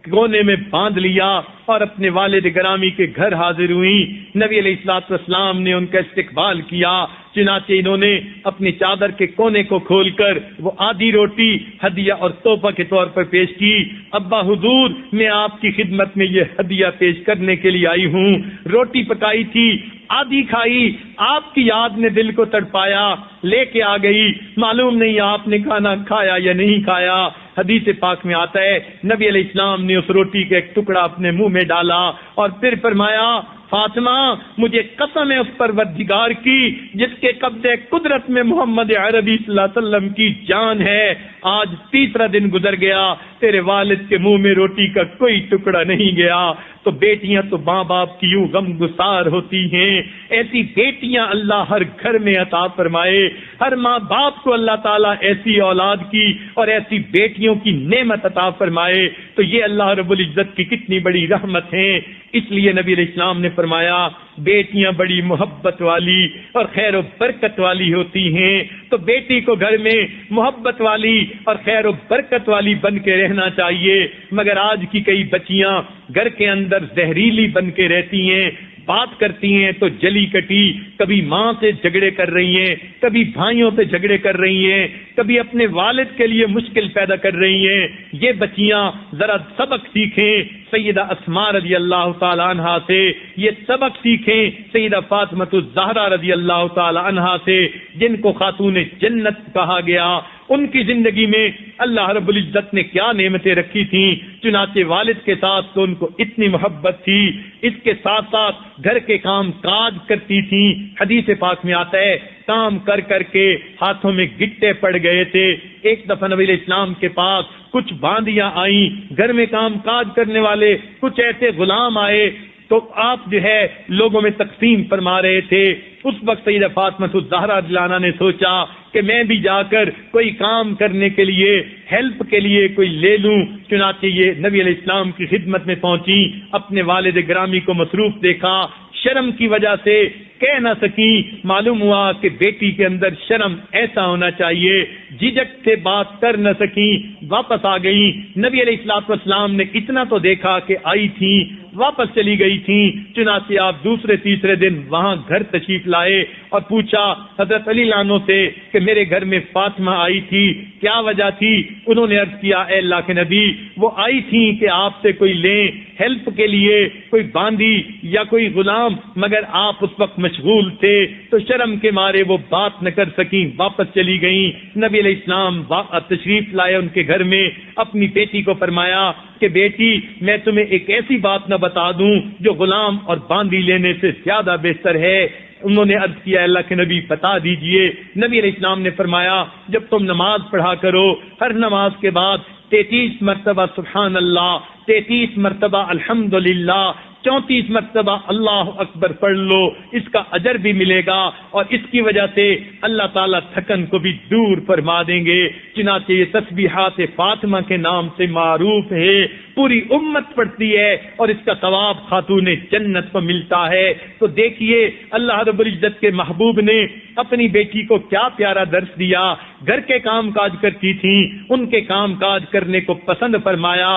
کونے میں باندھ لیا اور اپنے والد گرامی کے گھر حاضر ہوئی۔ نبی علیہ الصلوۃ والسلام نے ان کا استقبال کیا۔ چنانچہ انہوں نے اپنی چادر کے کونے کو کھول کر وہ آدھی روٹی ہدیہ اور تحفہ کے طور پر پیش کی۔ ابا حضور، میں آپ کی خدمت میں یہ ہدیہ پیش کرنے کے لیے آئی ہوں۔ روٹی پکائی تھی، آدھی کھائی، آپ کی یاد نے دل کو تڑپایا، لے کے آ گئی، معلوم نہیں آپ نے کھانا کھایا یا نہیں کھایا۔ حدیث پاک میں آتا ہے نبی علیہ السلام نے اس روٹی کا ایک ٹکڑا اپنے منہ میں ڈالا اور پھر فرمایا فاطمہ مجھے قسم ہے اس پروردگار کی جس کے قبضے قدرت میں محمد عربی صلی اللہ علیہ وسلم کی جان ہے، آج تیسرا دن گزر گیا، تیرے والد کے منہ میں روٹی کا کوئی ٹکڑا نہیں گیا۔ تو بیٹیاں تو ماں باپ کی یوں غم گسار ہوتی ہیں، ایسی بیٹیاں اللہ ہر گھر میں عطا فرمائے، ہر ماں باپ کو اللہ تعالیٰ ایسی اولاد کی اور ایسی بیٹیوں کی نعمت عطا فرمائے۔ تو یہ اللہ رب العزت کی کتنی بڑی رحمت ہے۔ اس لیے نبی علیہ السلام نے فرمایا بیٹیاں بڑی محبت والی اور خیر و برکت والی ہوتی ہیں، تو بیٹی کو گھر میں محبت والی اور خیر و برکت والی بن کے رہنا چاہیے۔ مگر آج کی کئی بچیاں گھر کے اندر زہریلی بن کے رہتی ہیں، بات کرتی ہیں تو جلی کٹی، کبھی ماں سے جھگڑے کر رہی ہیں، کبھی بھائیوں سے جھگڑے کر رہی ہیں، کبھی اپنے والد کے لیے مشکل پیدا کر رہی ہیں۔ یہ بچیاں ذرا سبق سیکھیں سیدہ اسماء رضی اللہ تعالی عنہا سے، یہ سبق سیکھیں سیدہ فاطمہ الزہرا رضی اللہ تعالی عنہا سے، جن کو خاتون جنت کہا گیا۔ ان کی زندگی میں اللہ رب العزت نے کیا نعمتیں رکھی تھیں، چنانچہ والد کے ساتھ تو ان کو اتنی محبت تھی، اس کے ساتھ ساتھ گھر کے کام کاج کرتی تھیں۔ حدیث پاک میں آتا ہے کام کر کر کے ہاتھوں میں گٹے پڑ گئے تھے۔ ایک دفعہ نبی علیہ السلام کے پاس کچھ باندیاں آئیں، گھر میں کام کاج کرنے والے کچھ ایسے غلام آئے تو آپ جو ہے لوگوں میں تقسیم فرما رہے تھے۔ اس وقت سیدہ فاطمہ الزہرا رضی اللہ عنہا نے سوچا کہ میں بھی جا کر کوئی کام کرنے کے لیے ہیلپ کے لیے کوئی لے لوں۔ چنانچہ یہ نبی علیہ السلام کی خدمت میں پہنچی، اپنے والد گرامی کو مصروف دیکھا، شرم کی وجہ سے کہہ نہ سکی، معلوم ہوا کہ بیٹی کے اندر شرم ایسا ہونا چاہیے، جھجک سے بات کر نہ سکی، واپس آ گئی۔ نبی علیہ الصلوۃ والسلام نے اتنا تو دیکھا کہ آئی تھی، واپس چلی گئی تھی۔ چنانچہ آپ دوسرے تیسرے دن وہاں گھر تشریف لائے اور پوچھا حضرت علی عنہ سے کہ میرے گھر میں فاطمہ آئی تھی، کیا وجہ تھی؟ انہوں نے عرض کیا اے اللہ کے نبی، وہ آئی تھی کہ آپ سے کوئی لیں ہیلپ کے لیے، کوئی باندی یا کوئی غلام، مگر آپ اس وقت مشغول تھے تو شرم کے مارے وہ بات نہ کر سکیں، واپس چلی گئیں۔ نبی علیہ علیہ السلام تشریف لائے ان کے گھر میں، اپنی بیٹی کو فرمایا کہ بیٹی میں تمہیں ایک ایسی بات نہ بتا دوں جو غلام اور باندی لینے سے زیادہ بہتر ہے۔ انہوں نے عرض کیا اللہ کے نبی بتا دیجئے۔ نبی علیہ السلام نے فرمایا جب تم نماز پڑھا کرو، ہر نماز کے بعد 33 مرتبہ سبحان اللہ، 33 مرتبہ الحمدللہ، 34 مرتبہ اللہ اکبر پڑھ لو، اس کا اجر بھی ملے گا اور اس کی وجہ سے اللہ تعالیٰ تھکن کو بھی دور فرما دیں گے۔ چنانچہ یہ تسبیحات فاطمہ کے نام سے معروف ہے، پوری امت پڑھتی ہے اور اس کا ثواب خاتون جنت کو ملتا ہے۔ تو دیکھیے اللہ رب العزت کے محبوب نے اپنی بیٹی کو کیا پیارا درس دیا۔ گھر کے کام کاج کرتی تھیں، ان کے کام کاج کرنے کو پسند فرمایا،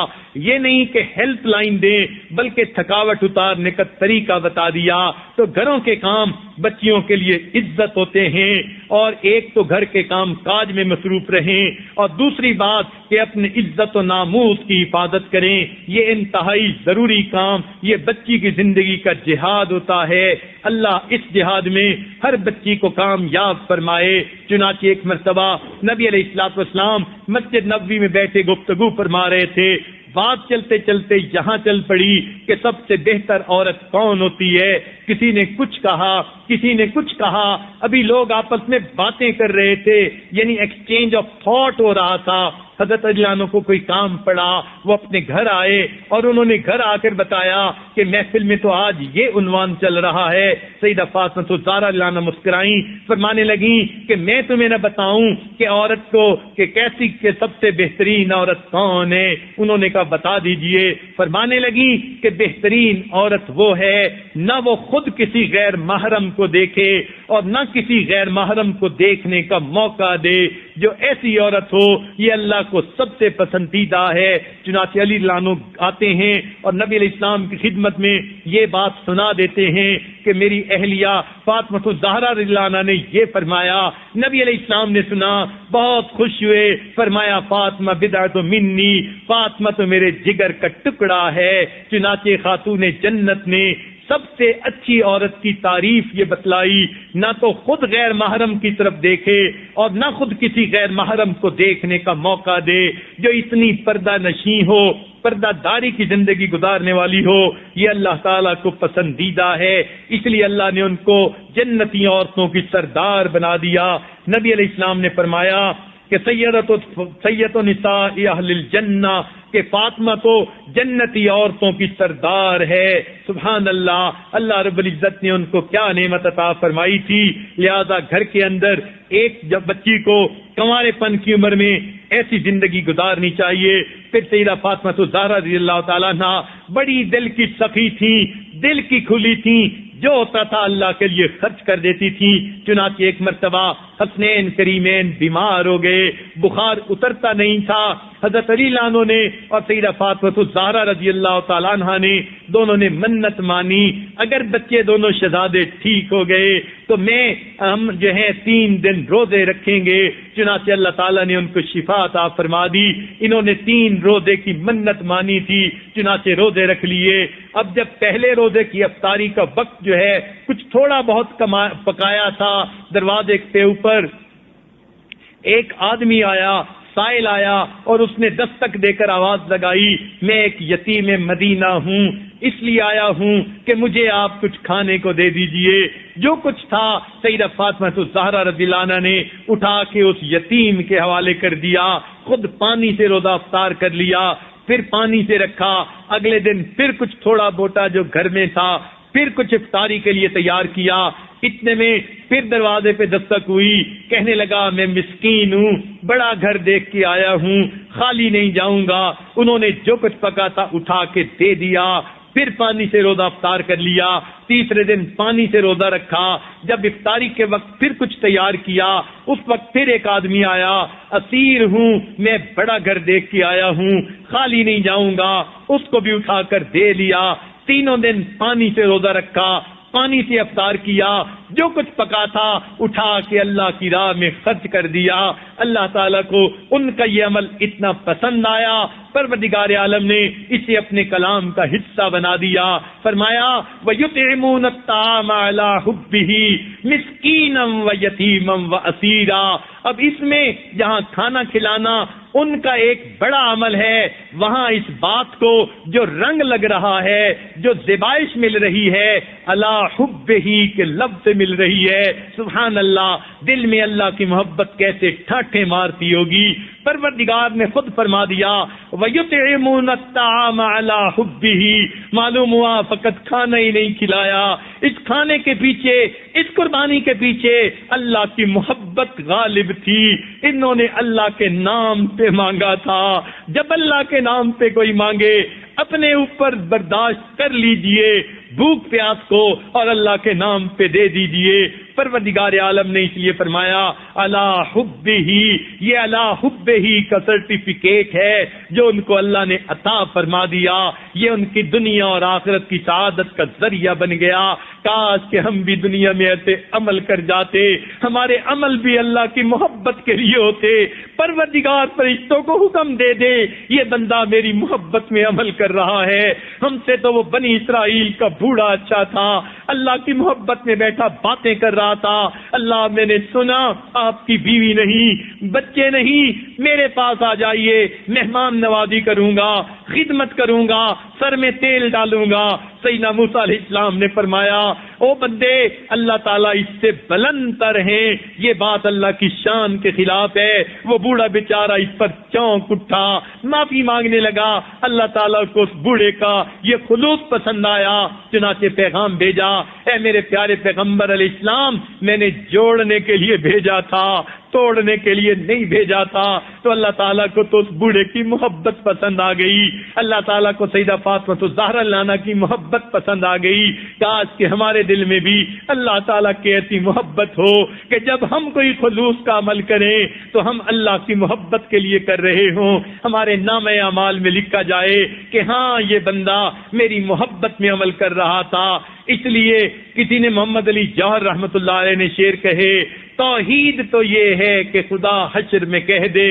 یہ نہیں کہ ہیلپ لائن دیں بلکہ تھکاوٹ اتارنے کا طریقہ بتا دیا۔ تو گھروں کے کام بچیوں کے لیے عزت ہوتے ہیں، اور ایک تو گھر کے کام کاج میں مصروف رہیں، اور دوسری بات کہ اپنے عزت و ناموس کی حفاظت کریں۔ یہ انتہائی ضروری کام، یہ بچی کی زندگی کا جہاد ہوتا ہے۔ اللہ اس جہاد میں ہر بچی کو کامیاب فرمائے۔ چنانچہ ایک مرتبہ نبی علیہ الصلوۃ والسلام مسجد نبوی میں بیٹھے گفتگو فرما رہے تھے، بات چلتے چلتے یہاں چل پڑی کہ سب سے بہتر عورت کون ہوتی ہے۔ کسی نے کچھ کہا، کسی نے کچھ کہا، ابھی لوگ آپس میں باتیں کر رہے تھے، یعنی ایکسچینج آف تھاٹ ہو رہا تھا۔ حضرت علی عنہ کو کوئی کام پڑا، وہ اپنے گھر آئے اور انہوں نے گھر آ کر بتایا کہ محفل میں تو آج یہ عنوان چل رہا ہے۔ سیدہ فاطمہ الزہرا رضی اللہ عنہا مسکرائیں، فرمانے لگیں کہ میں تمہیں نہ بتاؤں کہ عورت کو کہ کیسی کہ سب سے بہترین عورت کون ہے۔ انہوں نے کہا بتا دیجئے۔ فرمانے لگیں کہ بہترین عورت وہ ہے نہ وہ خود کسی غیر محرم کو دیکھے اور نہ کسی غیر محرم کو دیکھنے کا موقع دے، جو ایسی عورت ہو یہ اللہ کو سب سے پسندیدہ ہے۔ چنانچہ علی رضی اللہ عنہ آتے ہیں اور نبی علیہ السلام کی خدمت میں یہ بات سنا دیتے ہیں کہ میری اہلیہ فاطمہ الزہرا رضی اللہ عنہا نے یہ فرمایا۔ نبی علیہ السلام نے سنا، بہت خوش ہوئے، فرمایا فاطمہ بضعۃ منی، فاطمہ تو میرے جگر کا ٹکڑا ہے۔ چنانچہ خاتون جنت نے سب سے اچھی عورت کی تعریف یہ بتلائی، نہ تو خود غیر محرم کی طرف دیکھے اور نہ خود کسی غیر محرم کو دیکھنے کا موقع دے، جو اتنی پردہ نشیں ہو، پردہ داری کی زندگی گزارنے والی ہو، یہ اللہ تعالیٰ کو پسندیدہ ہے۔ اس لیے اللہ نے ان کو جنتی عورتوں کی سردار بنا دیا۔ نبی علیہ السلام نے فرمایا کہ سید نساء اہل الجنہ، کہ فاطمہ تو جنتی عورتوں کی سردار ہے۔ سبحان اللہ، اللہ رب العزت نے ان کو کیا نعمت عطا فرمائی تھی۔ لہذا گھر کے اندر ایک جب بچی کو کنوارے پن کی عمر میں ایسی زندگی گزارنی چاہیے۔ پھر سیدہ فاطمہ الزہرا رضی اللہ تعالیٰ عنہا بڑی دل کی سخی تھیں، دل کی کھلی تھیں، جو ہوتا تھا اللہ کے لیے خرچ کر دیتی تھی۔ چنانچہ ایک مرتبہ حسنین کریمین بیمار ہو گئے، بخار اترتا نہیں تھا۔ حضرت علی عنہ نے اور سیدہ فاطمہ الزہرا رضی اللہ تعالیٰ عنہا نے دونوں نے منت مانی، اگر بچے دونوں شہزادے ٹھیک ہو گئے تو ہم جو ہے 3 دن روزے رکھیں گے۔ چنانچہ اللہ تعالیٰ نے ان کو شفا عطا فرما دی۔ انہوں نے 3 روزے کی منت مانی تھی، چنانچہ روزے رکھ لیے۔ اب جب پہلے روزے کی افطاری کا وقت جو ہے کچھ تھوڑا بہت پکایا تھا، دروازے کے اوپر ایک آدمی آیا، سائل آیا اور اس نے دستک دے کر آواز لگائی، میں ایک یتیم مدینہ ہوں، اس لیے آیا ہوں کہ مجھے آپ کچھ کھانے کو دے دیجئے۔ جو کچھ تھا سیدہ فاطمہ الزہرا رضی اللہ عنہا نے اٹھا کے اس یتیم کے حوالے کر دیا، خود پانی سے روزہ افطار کر لیا، پھر پانی سے رکھا۔ اگلے دن پھر کچھ تھوڑا بوٹا جو گھر میں تھا پھر کچھ افطاری کے لیے تیار کیا۔ اتنے میں پھر دروازے پہ دستک ہوئی، کہنے لگا میں مسکین ہوں، بڑا گھر دیکھ کے آیا ہوں، خالی نہیں جاؤں گا۔ انہوں نے جو کچھ پکا تھا اٹھا کے دے دیا، پھر پانی سے روزہ افطار کر لیا۔ تیسرے دن پانی سے روزہ رکھا۔ جب افطاری کے وقت پھر کچھ تیار کیا، اس وقت پھر ایک آدمی آیا، اسیر ہوں، میں بڑا گھر دیکھ کے آیا ہوں، خالی نہیں جاؤں گا، اس کو بھی اٹھا کر دے لیا۔ تینوں دن پانی سے روزہ رکھا، پانی سے افطار کیا، جو کچھ پکا تھا اٹھا کے اللہ کی راہ میں خرچ کر دیا۔ اللہ تعالیٰ کو ان کا یہ عمل اتنا پسند آیا، پروردگار عالم نے اسے اپنے کلام کا حصہ بنا دیا۔ فرمایا وَيُطْعِمُونَ الطَّعَامَ عَلَىٰ حُبِّهِ مِسْكِينًا وَيَتِيمًا وَأَسِيرًا۔ اب اس میں جہاں کھانا کھلانا ان کا ایک بڑا عمل ہے، وہاں اس بات کو جو رنگ لگ رہا ہے، جو زیبائش مل رہی ہے، علی حبہ کے لفظ سے مل رہی ہے۔ سبحان اللہ، دل میں اللہ کی محبت کیسے ٹھاٹھے مارتی ہوگی۔ پروردگار نے خود فرما دیا وَيُطْعِمُونَ الطَّعَامَ عَلَىٰ حُبِّهِ، معلوم ہوا فقط کھانا ہی نہیں کھلایا، اس کھانے کے پیچھے، اس قربانی کے پیچھے اللہ کی محبت غالب تھی۔ انہوں نے اللہ کے نام پہ مانگا تھا۔ جب اللہ کے نام پہ کوئی مانگے اپنے اوپر برداشت کر لیجئے بھوک پیاس کو اور اللہ کے نام پہ دے دیجئے۔ پروردگار عالم نے اس لیے فرمایا علی حبہ، یہ علی حبہ کا سرٹیفکیٹ ہے جو ان کو اللہ نے عطا فرما دیا، یہ ان کی دنیا اور آخرت کی سعادت کا ذریعہ بن گیا۔ کاش کہ ہم بھی دنیا میں ایسے عمل کر جاتے، ہمارے عمل بھی اللہ کی محبت کے لیے ہوتے۔ پروردگار فرشتوں کو حکم دے دے یہ بندہ میری محبت میں عمل کر رہا ہے۔ ہم سے تو وہ بنی اسرائیل کا بوڑھا اچھا تھا، اللہ کی محبت میں بیٹھا باتیں کر رہا تھا۔ اللہ میں نے سنا آپ کی بیوی نہیں، بچے نہیں، میرے پاس آ جائیے، مہمان نوازی کروں گا، خدمت کروں گا، سر میں تیل ڈالوں گا۔ سیدنا موسیٰ علیہ السلام نے فرمایا او بندے، اللہ تعالیٰ اس سے بلند تر ہیں، یہ بات اللہ کی شان کے خلاف ہے۔ وہ بوڑھا بیچارہ اس پر چونک اٹھا، معافی مانگنے لگا۔ اللہ تعالیٰ کو اس بوڑھے کا یہ خلوص پسند آیا، چنانچہ پیغام بھیجا اے میرے پیارے پیغمبر علیہ السلام، میں نے جوڑنے کے لیے بھیجا تھا، توڑنے کے لیے نہیں بھیجا تھا۔ تو اللہ تعالیٰ کو تو اس بوڑھے کی محبت پسند آ گئی، اللہ تعالیٰ کو سیدہ فاطمہ الزہرا لانا کی محبت پسند آ گئی۔ کاش کہ ہمارے دل میں بھی اللہ تعالیٰ کی ایسی محبت ہو کہ جب ہم کوئی خلوص کا عمل کریں تو ہم اللہ کی محبت کے لیے کر رہے ہوں، ہمارے نامہ اعمال میں لکھا جائے کہ ہاں یہ بندہ میری محبت میں عمل کر رہا تھا۔ اس لیے کسی نے محمد علی جوہر رحمۃ اللہ علیہ نے شعر کہے توحید تو یہ ہے کہ خدا حشر میں کہہ دے،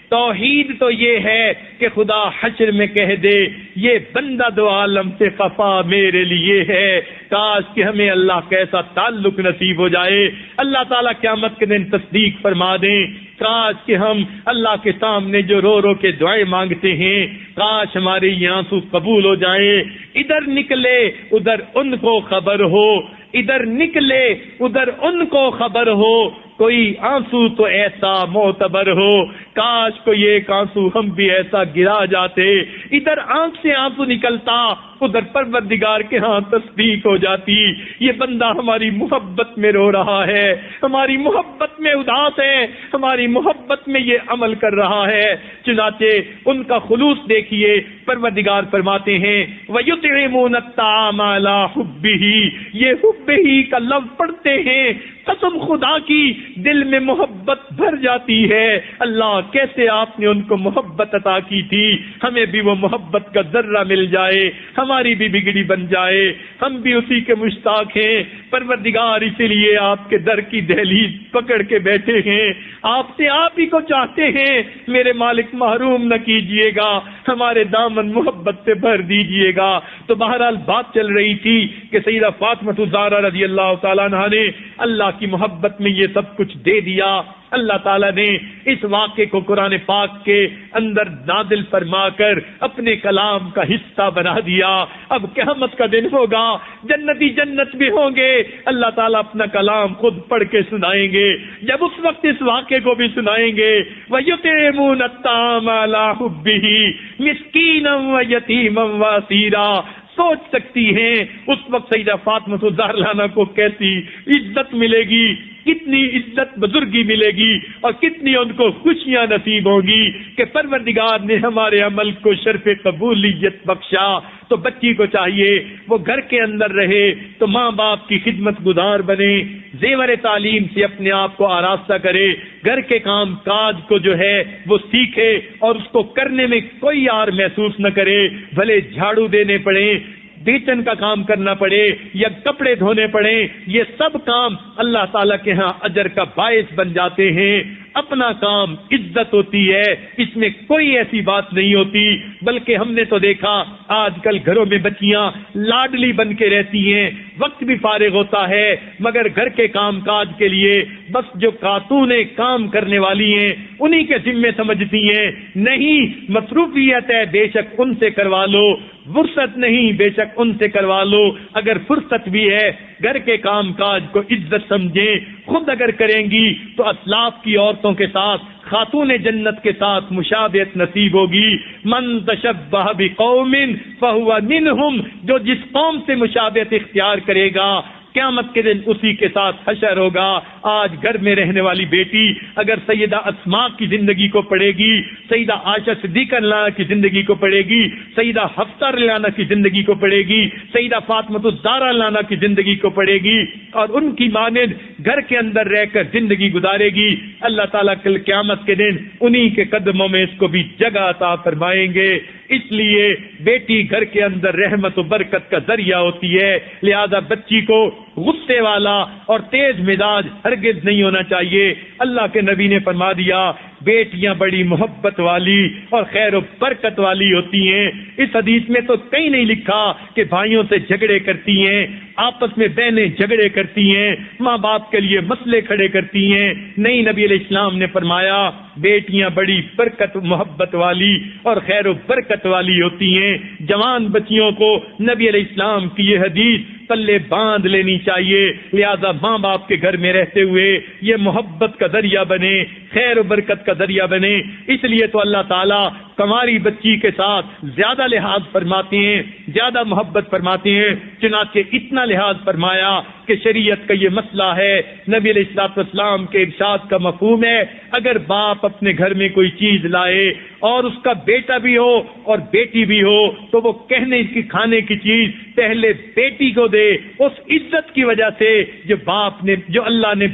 توحید تو یہ ہے کہ خدا حشر میں کہہ دے یہ بندہ دو عالم سے خفا میرے لیے ہے۔ کاش کہ ہمیں اللہ کا ایسا تعلق نصیب ہو جائے، اللہ تعالیٰ قیامت کے دن تصدیق فرما دیں۔ کاش کہ ہم اللہ کے سامنے جو رو رو کے دعائیں مانگتے ہیں، کاش ہمارے یہ آنسو قبول ہو جائیں۔ ادھر نکلے ادھر ان کو خبر ہو، ادھر نکلے ادھر ان کو خبر ہو، کوئی آنسو تو ایسا معتبر ہو، کاش کو یہ ایک آنسو ہم بھی ایسا گرا جاتے۔ ادھر آنکھ سے آنسو نکلتا، ادھر پروردگار کے ہاں تصدیق ہو جاتی، یہ بندہ ہماری محبت میں رو رہا ہے، ہماری محبت میں اداس ہے، ہماری محبت میں یہ عمل کر رہا ہے۔ چنانچہ ان کا خلوص دیکھیے، پروردگار فرماتے ہیں وَيُطْعِمُونَ الطَّعَامَ عَلَىٰ حُبِّهِ، یہ حُبِّهِ کا لفظ پڑھتے ہیں، قسم خدا کی دل میں محبت بھر جاتی ہے۔ اللہ کیسے آپ نے ان کو محبت عطا کی تھی، ہمیں بھی وہ محبت کا ذرہ مل جائے، ہماری بھی بگڑی بن جائے، ہم بھی اسی کے مشتاق ہیں۔ پروردگار اسی لیے آپ کے در کی دہلیز پکڑ کے بیٹھے ہیں، آپ سے آپ ہی کو چاہتے ہیں، میرے مالک محروم نہ کیجئے گا، ہمارے دامن محبت سے بھر دیجئے گا۔ تو بہرحال بات چل رہی تھی کہ سیدہ فاطمہ الزہرا رضی اللہ تعالیٰ عنہا نے اللہ کی محبت میں یہ سب کچھ دے دیا۔ اللہ تعالیٰ نے اس واقعے کو قرآن پاک کے اندر نازل فرما کر اپنے کلام کا حصہ بنا دیا۔ اب قیامت کا دن ہوگا، جنتی جنت بھی ہوں گے، اللہ تعالیٰ اپنا کلام خود پڑھ کے سنائیں گے۔ جب اس وقت اس واقعے کو بھی سنائیں گے وَيُطْعِمُونَ الطَّعَامَ عَلَىٰ حُبِّهِ مِسْكِينًا وَيَتِيمًا وَأَسِيرًا، سوچ سکتی ہیں اس وقت سیدہ فاطمہ الزہرا کو کیسی عزت ملے گی، کتنی عزت بزرگی ملے گی اور کتنی ان کو خوشیاں نصیب ہوں گی کہ پروردگار نے ہمارے عمل کو شرف قبولیت بخشا۔ تو بچی کو چاہیے وہ گھر کے اندر رہے تو ماں باپ کی خدمت گزار بنے، زیور تعلیم سے اپنے آپ کو آراستہ کرے، گھر کے کام کاج کو جو ہے وہ سیکھے اور اس کو کرنے میں کوئی یار محسوس نہ کرے، بھلے جھاڑو دینے پڑے، بیچن کا کام کرنا پڑے یا کپڑے دھونے پڑے، یہ سب کام اللہ تعالیٰ کے ہاں اجر کا باعث بن جاتے ہیں۔ اپنا کام عزت ہوتی ہے، اس میں کوئی ایسی بات نہیں ہوتی، بلکہ ہم نے تو دیکھا آج کل گھروں میں بچیاں لاڈلی بن کے رہتی ہیں، وقت بھی فارغ ہوتا ہے مگر گھر کے کام کاج کے لیے بس جو خاتونیں کام کرنے والی ہیں انہی کے ذمے سمجھتی ہیں۔ نہیں، مصروفیت ہے بے شک ان سے کروا لو، فرصت نہیں بے شک ان سے کروا لو، اگر فرصت بھی ہے گھر کے کام کاج کو عزت سمجھیں، خود اگر کریں گی تو اسلاف کی عورتوں کے ساتھ، خاتون جنت کے ساتھ مشابہت نصیب ہوگی۔ من تشبہ بقوم فہو منہم، جو جس قوم سے مشابہت اختیار کرے گا قیامت کے دن اسی کے ساتھ حشر ہوگا۔ آج گھر میں رہنے والی بیٹی اگر سیدہ اسماء کی زندگی کو پڑھے گی، سیدہ عائشہ صدیقہ رضی اللہ عنہا کی زندگی کو پڑھے گی، سیدہ حفصہ رضی اللہ عنہا کی زندگی کو پڑھے گی، سیدہ فاطمہ الزہرا رضی اللہ عنہا کی زندگی کو پڑھے گی اور ان کی مانند گھر کے اندر رہ کر زندگی گزارے گی، اللہ تعالیٰ کل قیامت کے دن انہی کے قدموں میں اس کو بھی جگہ عطا فرمائیں گے۔ اس لیے بیٹی گھر کے اندر رحمت و برکت کا ذریعہ ہوتی ہے، لہذا بچی کو غصے والا اور تیز مزاج ہرگز نہیں ہونا چاہیے۔ اللہ کے نبی نے فرما دیا بیٹیاں بڑی محبت والی اور خیر و برکت والی ہوتی ہیں۔ اس حدیث میں تو کہیں نہیں لکھا کہ بھائیوں سے جھگڑے کرتی ہیں، آپس میں بہنیں جھگڑے کرتی ہیں، ماں باپ کے لیے مسئلے کھڑے کرتی ہیں، نہیں، نبی علیہ السلام نے فرمایا بیٹیاں بڑی برکت محبت والی اور خیر و برکت والی ہوتی ہیں۔ جوان بچیوں کو نبی علیہ السلام کی یہ حدیث پلے باندھ لینی چاہیے، لہذا ماں باپ کے گھر میں رہتے ہوئے یہ محبت کا ذریعہ بنے، خیر و برکت کا ذریعہ بنے۔ اس لیے تو اللہ تعالیٰ کنواری بچی کے ساتھ زیادہ لحاظ فرماتے ہیں، زیادہ محبت فرماتے ہیں، چنانچہ اتنا لحاظ فرمایا کہ شریعت کا یہ مسئلہ ہے، نبی علیہ الصلوۃ والسلام کے ارشاد کا مفہوم ہے اگر باپ اپنے گھر میں کوئی چیز لائے اور اس کا بیٹا بھی ہو اور بیٹی بھی ہو تو وہ کہنے کی کھانے کی چیز پہلے بیٹی کو دے، اس عزت کی وجہ سے جو باپ نے، جو اللہ نے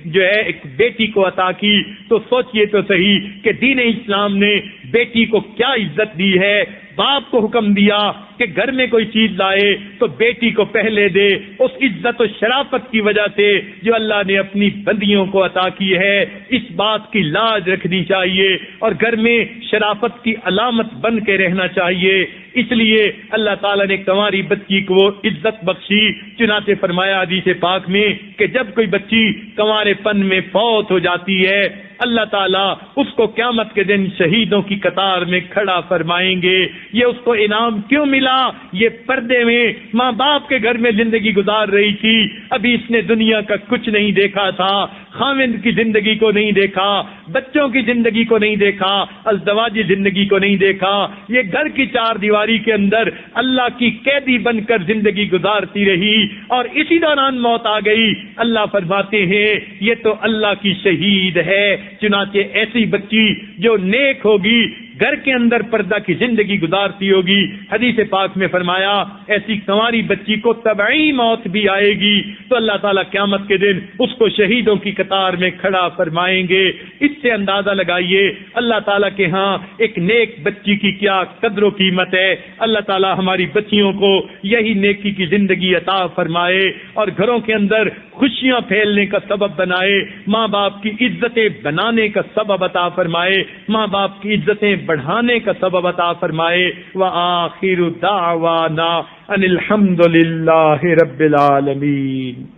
جو ہے ایک بیٹی کو عطا کی، تو سوچئے تو صحیح کہ دین اسلام نے بیٹی کو کیا عزت دی ہے۔ باپ کو حکم دیا کہ گھر میں کوئی چیز لائے تو بیٹی کو پہلے دے، اس عزت و شرافت کی وجہ سے جو اللہ نے اپنی بندیوں کو عطا کی ہے، اس بات کی لاج رکھنی چاہیے اور گھر میں شرافت کی علامت بن کے رہنا چاہیے۔ اس لیے اللہ تعالیٰ نے کنواری بچی کو عزت بخشی، چنانچہ فرمایا حدیث پاک میں کہ جب کوئی بچی کنوارے پن میں فوت ہو جاتی ہے اللہ تعالیٰ اس کو قیامت کے دن شہیدوں کی قطار میں کھڑا فرمائیں گے۔ یہ اس کو انعام کیوں ملا؟ یہ پردے میں ماں باپ کے گھر میں زندگی گزار رہی تھی، ابھی اس نے دنیا کا کچھ نہیں دیکھا تھا، خاوند کی زندگی کو نہیں دیکھا، بچوں کی زندگی کو نہیں دیکھا، ازدواجی زندگی کو نہیں دیکھا، یہ گھر کی چار دیواری کے اندر اللہ کی قیدی بن کر زندگی گزارتی رہی اور اسی دوران موت آ گئی۔ اللہ فرماتے ہیں یہ تو اللہ کی شہید ہے۔ چنانچہ ایسی بچی جو نیک ہوگی گھر کے اندر پردہ کی زندگی گزارتی ہوگی، حدیث پاک میں فرمایا ایسی کنواری بچی کو طبعی موت بھی آئے گی تو اللہ تعالیٰ قیامت کے دن اس کو شہیدوں کی قطار میں کھڑا فرمائیں گے۔ اس سے اندازہ لگائیے اللہ تعالیٰ کے ہاں ایک نیک بچی کی کیا قدر و قیمت ہے۔ اللہ تعالیٰ ہماری بچیوں کو یہی نیکی کی زندگی عطا فرمائے اور گھروں کے اندر خوشیاں پھیلنے کا سبب بنائے، ماں باپ کی عزتیں بنانے کا سبب عطا فرمائے، ماں باپ کی عزتیں بڑھانے کا سبب عطا فرمائے۔ وآخر دعوانا ان الحمد للہ رب العالمین۔